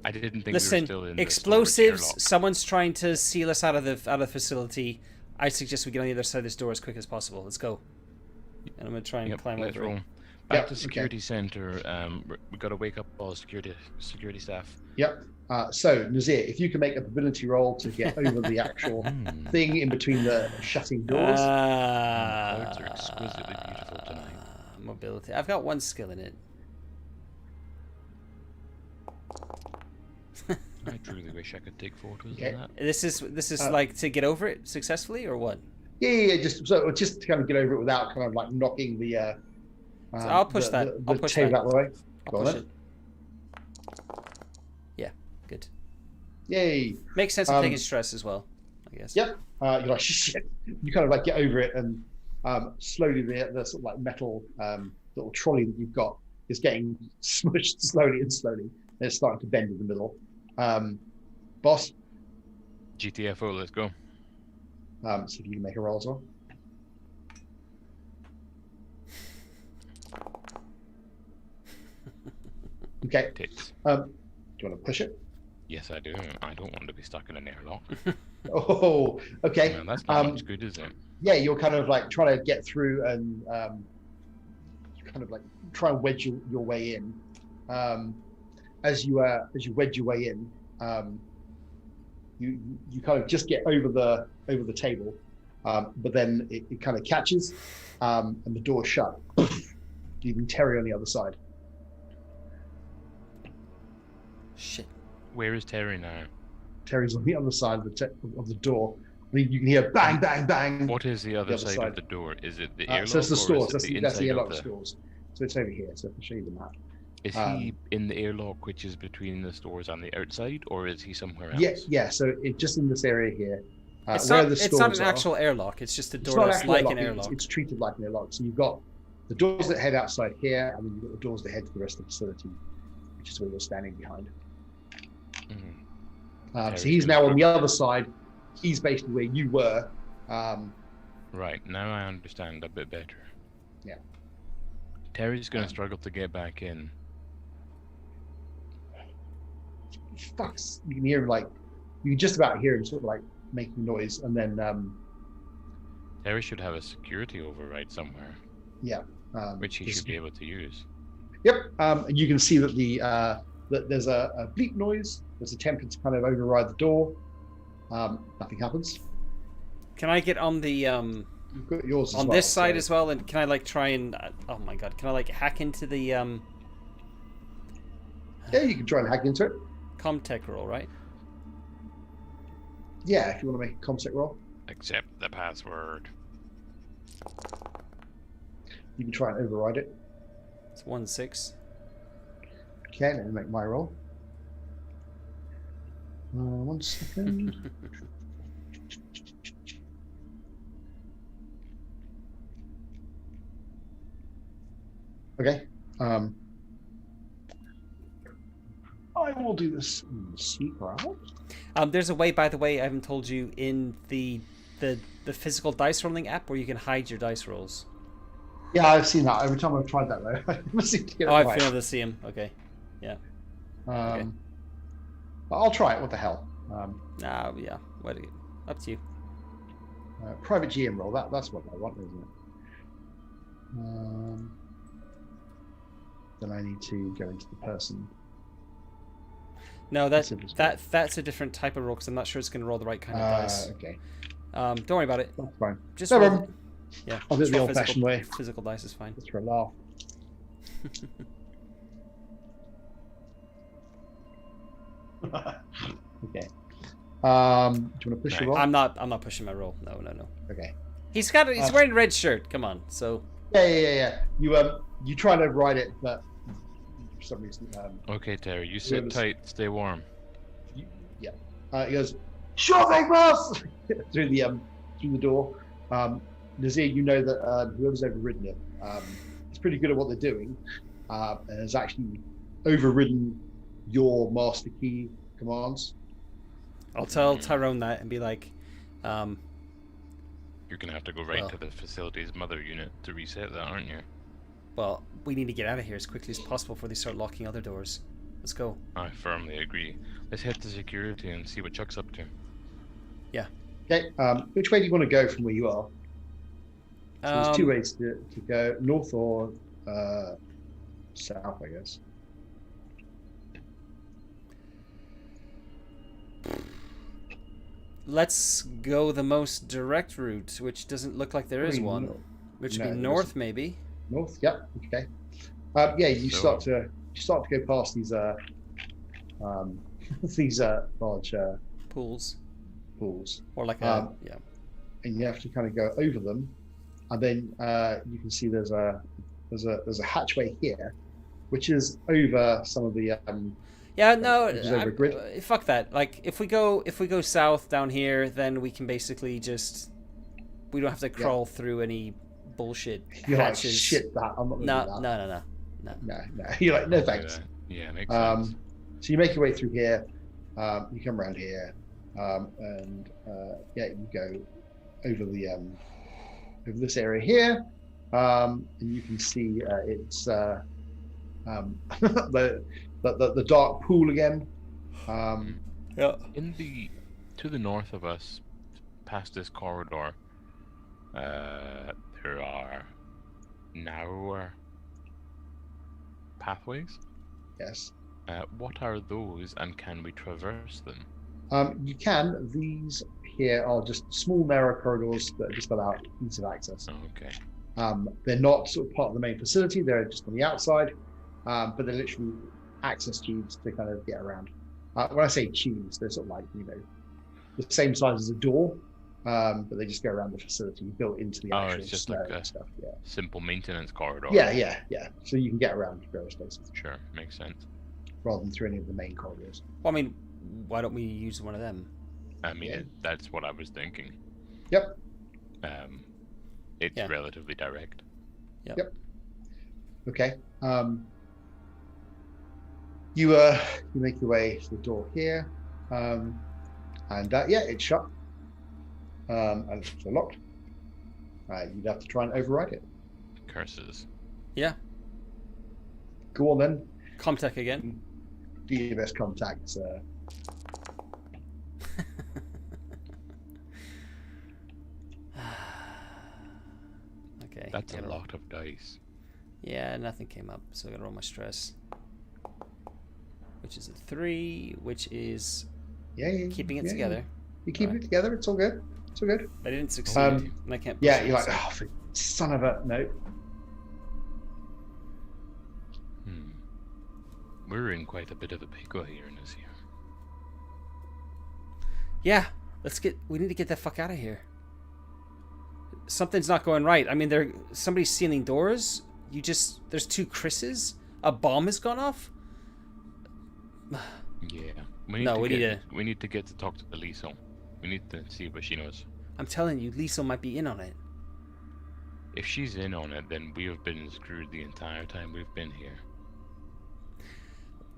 I didn't think Listen, we were still in explosives. Someone's trying to seal us out of the facility. I suggest we get on the other side of this door as quick as possible. Let's go. And I'm gonna try and climb over it. Back to security center. We got to wake up all security staff. Yep. So Nazir, if you can make a ability roll to get over the actual thing in between the shutting doors. Clouds are exquisitely beautiful tonight. Mobility. I've got one skill in it. I truly wish I could take photos Okay. of that. This is like to get over it successfully, or what? Yeah. Just to kind of get over it without kind of like knocking the. So I'll push that. I'll push that. Out the way. I'll push it. Yeah, good. Yay. Makes sense of taking stress as well, I guess. Yep. You're like, shit. You kind of like get over it, and slowly the sort of like metal little trolley that you've got is getting smushed slowly and slowly. And it's starting to bend in the middle. Boss, GTFO, let's go. see if you can make a roll as well. Okay. Tits. Do you want to push it? Yes, I do. I don't want to be stuck in an airlock. Oh, okay. Well, that's not much good, is it? Yeah, you're kind of like trying to get through and kind of like try and wedge your way in. As you wedge your way in, you kind of just get over the table, but then it kind of catches, and the door's shut, leaving Terry on the other side. Shit. Where is Terry now? Terry's on the other side of the door. You can hear bang, bang, bang. What is the other side of the door? Is it the airlock? So it's the stores. That's the inside airlock stores. So it's over here. So I'll show you the map. Is he in the airlock, which is between the stores and the outside, or is he somewhere else? Yeah. So just in this area here, It's where not, the it's stores not an are, actual airlock. It's just a it's door not that's actually like a an lock, airlock. It's treated like an airlock. So you've got the doors that head outside here, and then you've got the doors that head to the rest of the facility, which is where you're standing behind. So he's now on the other side. He's basically where you were. Right, now I understand a bit better. Yeah. Terry's going to struggle to get back in. Fucks. You can hear him you can just about hear him sort of like making noise, and then Terry should have a security override somewhere, which he should be able to use. Yep. And you can see that that there's a bleep noise. There's attempted to kind of override the door. Nothing happens. Can I get on the You've got yours as on well, this side as well? And can I like try and oh my god, can I like hack into the Yeah, you can try and hack into it. Comtech roll, right? Yeah, if you want to make a ComSec roll, Accept the password. you can try and override it. It's 1-6. Okay, let me make my roll. 1 second. Okay. I will do this sweep route. There's a way, by the way, I haven't told you, in the physical dice rolling app where you can hide your dice rolls. Yeah, I've seen that. Every time I've tried that, though, I never seem to get it I've right. been able to see him. Okay. Yeah. Okay. I'll try it. What the hell? Yeah. Up to you. Private GM roll. That's what I want, isn't it? Then I need to go into the person. No, that's a different type of roll because I'm not sure it's going to roll the right kind of dice. Okay. Don't worry about it. That's fine. Just No roll, problem. yeah. I'll do it just the roll old-fashioned way. Physical dice is fine. Just for a laugh. Okay. Do you want to push your roll? I'm not pushing my roll. No. Okay. He's wearing a red shirt. Come on. So. Yeah. You try to override it, but for some reason. Okay, Terry, you sit tight, stay warm. He goes, "Sure thing, boss!" through the door. Nazir, you know that whoever's overridden it is pretty good at what they're doing, and has actually overridden your master key commands. I'll tell Tyrone that and be like, You're gonna have to go to the facility's mother unit to reset that, aren't you? well, we need to get out of here as quickly as possible before they start locking other doors. Let's go. I firmly agree. Let's head to security and see what Chuck's up to. Yeah. Okay. Which way do you want to go from where you are? So there's two ways to go: north or south, I guess. Let's go the most direct route, which doesn't look like there is one. Which would be north, maybe. North, yep. Okay. You start to go past these these large pools, or like and you have to kind of go over them, and then you can see there's a hatchway here, which is over some of the fuck that. Like if we go south down here, then we can basically we don't have to crawl through any bullshit You're hatches. like, shit, that I'm not going to No, do no, that. no, no, no. No. You're like, no Do thanks. that. Yeah, makes sense. So you make your way through here. You come around here, and you go over the over this area here, and you can see it's the dark pool again. Yeah. To the north of us, past this corridor, there are narrower pathways. Yes. What are those, and can we traverse them? You can. These here are just small narrow corridors that just allow ease of access. Okay. They're not sort of part of the main facility. They're just on the outside, but they're literally access tubes to kind of get around. When I say tubes, they're sort of like, the same size as a door, but they just go around the facility built into the actual it's just snow like a and stuff. Yeah. simple maintenance corridor. Yeah. So you can get around various places Sure, makes sense. rather than through any of the main corridors. Well, I mean, why don't we use one of them? I mean, that's what I was thinking. Yep. It's relatively direct. Yep. Okay. You make your way to the door here, and it's shut, and it's also locked. You'd have to try and override it. Curses. Yeah. Go on then. Comtech again. Do your best contact. Okay. That's a lot of dice. Yeah, nothing came up, so I gotta roll my stress. Which is a 3, which is keeping it together. You keep it together. It's all good. It's all good. I didn't succeed, and I can't. Yeah, you're like, son of a no. We're in quite a bit of a pickle here in this year. Yeah, we need to get the fuck out of here. Something's not going right. I mean, somebody's sealing doors. There's 2 Chris's. A bomb has gone off. Yeah. We need to get to talk to the Liesel. We need to see what she knows. I'm telling you, Liesel might be in on it. If she's in on it, then we have been screwed the entire time we've been here.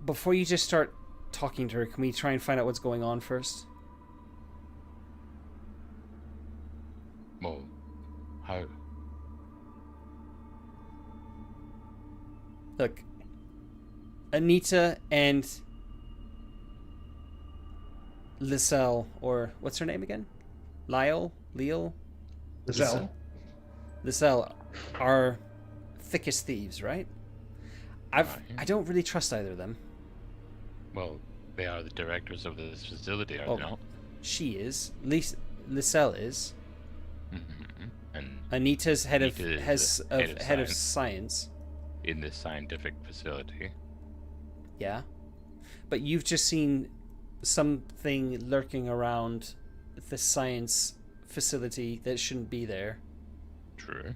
Before you just start talking to her, can we try and find out what's going on first? Well, how? Look, Anita and Lisel, or what's her name again? Lyle? Lisel are thick as thieves, right? I don't really trust either of them. Well, they are the directors of this facility, are they not? She is. Lisel is. Mm-hmm. And Anita's head of of science in this scientific facility. Yeah, but you've just seen something lurking around the science facility that shouldn't be there. True.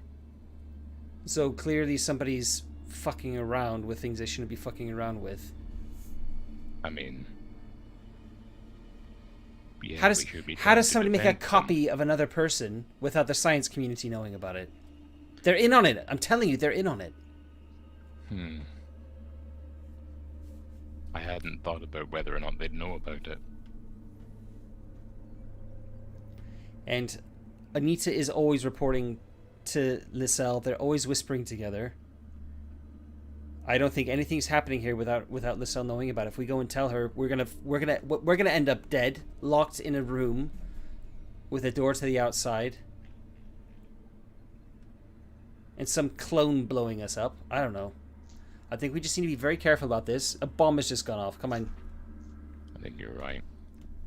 So clearly somebody's fucking around with things they shouldn't be fucking around with. I mean, yeah, how does somebody make a copy of another person without the science community knowing about it? They're in on it. I'm telling you, they're in on it. I hadn't thought about whether or not they'd know about it. And Anita is always reporting to Lisel. They're always whispering together. I don't think anything's happening here without Lisel knowing about it. If we go and tell her, we're gonna end up dead, locked in a room with a door to the outside, and some clone blowing us up. I don't know. I think we just need to be very careful about this. A bomb has just gone off. Come on. I think you're right.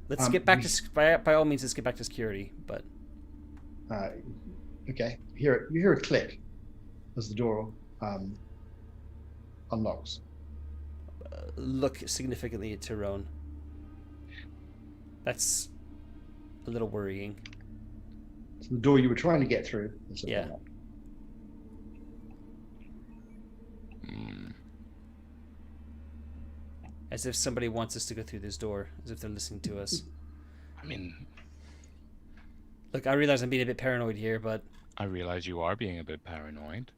Let's get back to by all means. Let's get back to security. But okay, you hear a click as the door unlocks. Look significantly at Tyrone. That's a little worrying. So the door you were trying to get through is unlocked. As if somebody wants us to go through this door. As if they're listening to us. I mean, look, I realize I'm being a bit paranoid here, but I realize you are being a bit paranoid.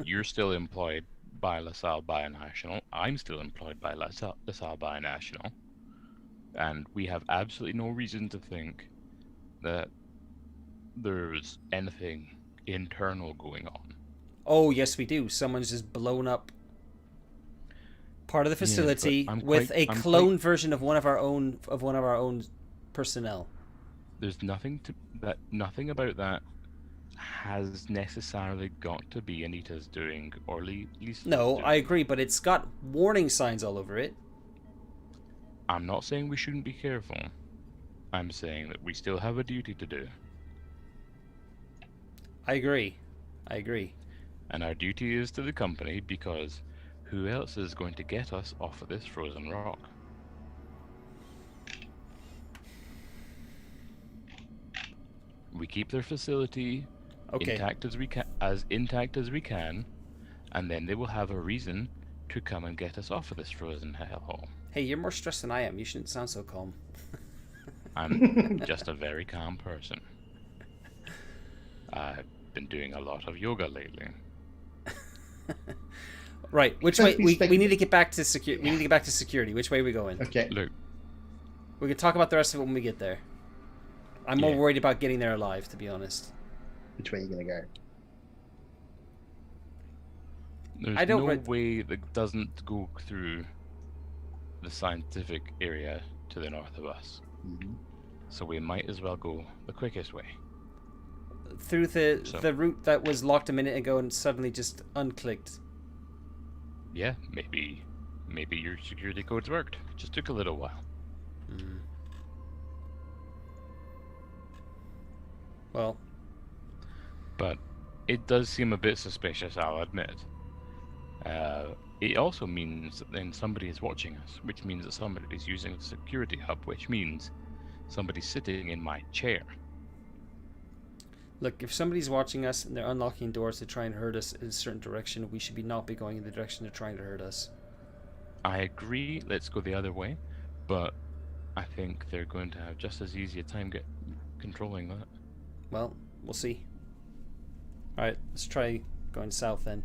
You're still employed by LaSalle Bionational. I'm still employed by LaSalle Bionational. And we have absolutely no reason to think that there's anything internal going on. Oh, yes, we do. Someone's just blown up part of the facility with a clone version of one of our own personnel. There's nothing about that has necessarily got to be Anita's doing or Lisa's No, doing. I agree, but it's got warning signs all over it. I'm not saying we shouldn't be careful. I'm saying that we still have a duty to do. I agree. And our duty is to the company, because who else is going to get us off of this frozen rock? We keep their facility intact as we can, and then they will have a reason to come and get us off of this frozen hellhole. Hey, you're more stressed than I am. You shouldn't sound so calm. I'm just a very calm person. I've been doing a lot of yoga lately. Right. Which way? We need to get back to security. We need to get back to security. Which way are we going? Okay. Look, we can talk about the rest of it when we get there. I'm more worried about getting there alive, to be honest. Which way are you going to go? there's no way that doesn't go through the scientific area to the north of us. Mm-hmm. So we might as well go the quickest way. Through the route that was locked a minute ago and suddenly just unclicked. Yeah, maybe your security codes worked. It just took a little while. Mm. Well. But it does seem a bit suspicious, I'll admit. It also means that then somebody is watching us, which means that somebody is using the security hub, which means somebody's sitting in my chair. Look, if somebody's watching us and they're unlocking doors to try and hurt us in a certain direction, we should not be going in the direction they're trying to hurt us. I agree, let's go the other way, but I think they're going to have just as easy a time controlling that. Well, we'll see. Alright, let's try going south then.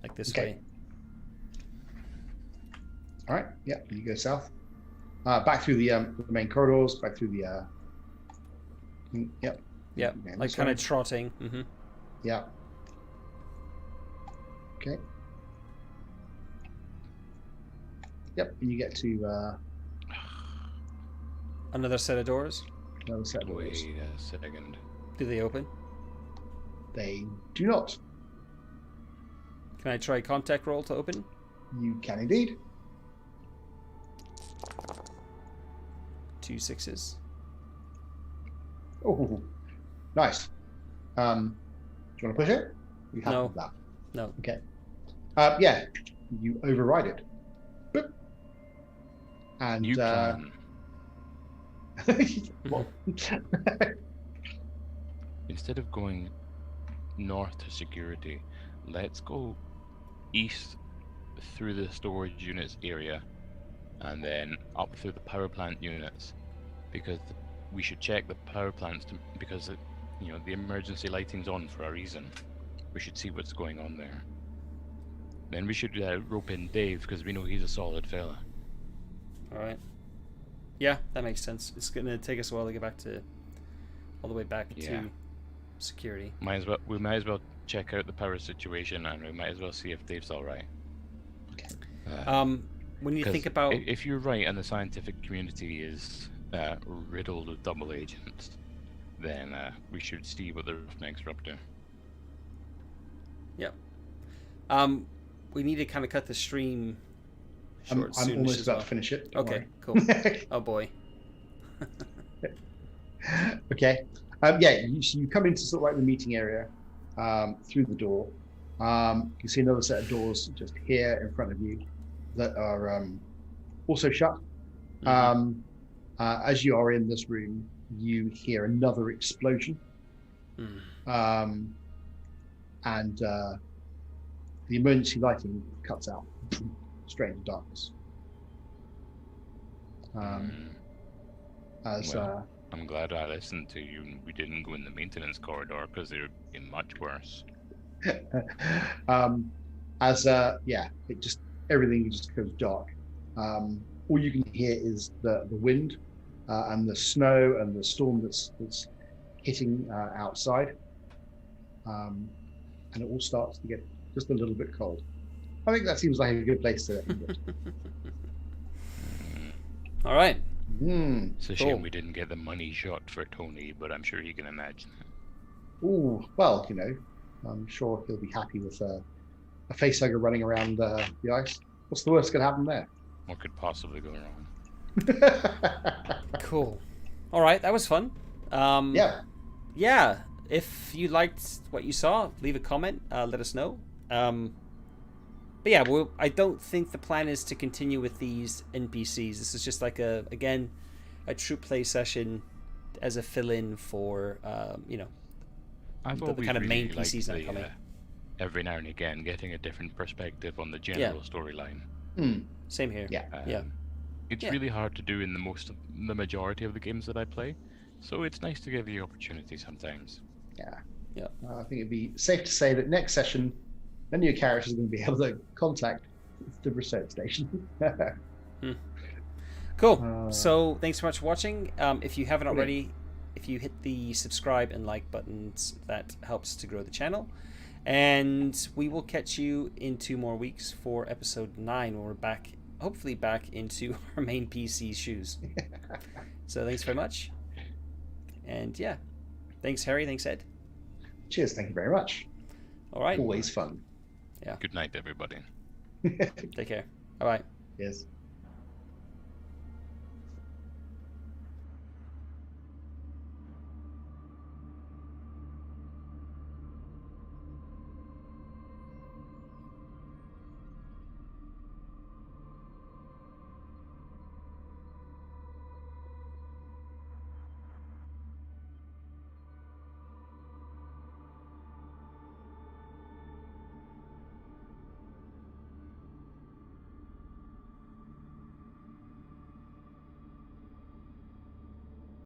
Like this way. Alright, yeah, you go south. Back through the main corridors, back through the... Yep. Yeah, like kind of trotting. Mm-hmm. Yeah. Okay. Yep, and you get to... Another set of doors? Another set of doors. Wait a second. Do they open? They do not. Can I try contact roll to open? You can indeed. 2 6s. Oh, nice. Do you want to push it? You have No. that. No. Okay. Yeah, you override it. Boop. And You can. What? Instead of going north to security, let's go east through the storage units area and then up through the power plant units, because we should check the power plants because the emergency lighting's on for a reason. We should see what's going on there. Then we should rope in Dave, because we know he's a solid fella. Alright. Yeah, that makes sense. It's going to take us a while to get back to... all the way back to security. We might as well check out the power situation, and we might as well see if Dave's alright. Okay. When you think about... If you're right and the scientific community is riddled with double agents, then we should see what the Roughnecks are up to. Yep. We need to kind of cut the stream short I'm soon. almost about to finish it. Don't Okay, worry. cool. Oh boy. Okay. Yeah, you come into sort of like the meeting area through the door. You see another set of doors just here in front of you that are also shut. Mm-hmm. As you are in this room, you hear another explosion. Mm. And the emergency lighting cuts out straight into darkness. As I'm glad I listened to you and we didn't go in the maintenance corridor because it would be much worse. It just everything just goes dark. All you can hear is the wind and the snow and the storm that's hitting outside, and it all starts to get just a little bit cold. I think that seems like a good place to end it. All right. It's a Cool. shame we didn't get the money shot for Tony, but I'm sure he can imagine. Ooh, well, I'm sure he'll be happy with a facehugger running around the ice. What's the worst that could happen there? What could possibly go wrong? Cool. All right, that was fun. Yeah. If you liked what you saw, leave a comment. Let us know. But yeah, I don't think the plan is to continue with these NPCs. This is just like a true play session as a fill-in for I've the always kind of main really liked PCs not coming. every now and again, getting a different perspective on the general storyline. Same here. Yeah. It's really hard to do in the majority of the games that I play, so it's nice to get the opportunity sometimes. Yeah. Yeah. I think it'd be safe to say that next session, none of your characters are going to be able to contact the research station. Cool. So thanks so much for watching. If you haven't already, if you hit the subscribe and like buttons, that helps to grow the channel. And we will catch you in 2 more weeks for episode 9, when we're hopefully back into our main PC shoes. So thanks very much. And yeah, thanks Harry, thanks Ed. Cheers, thank you very much. All right. Always fun. Yeah. Good night, everybody. Take care. All right. Yes.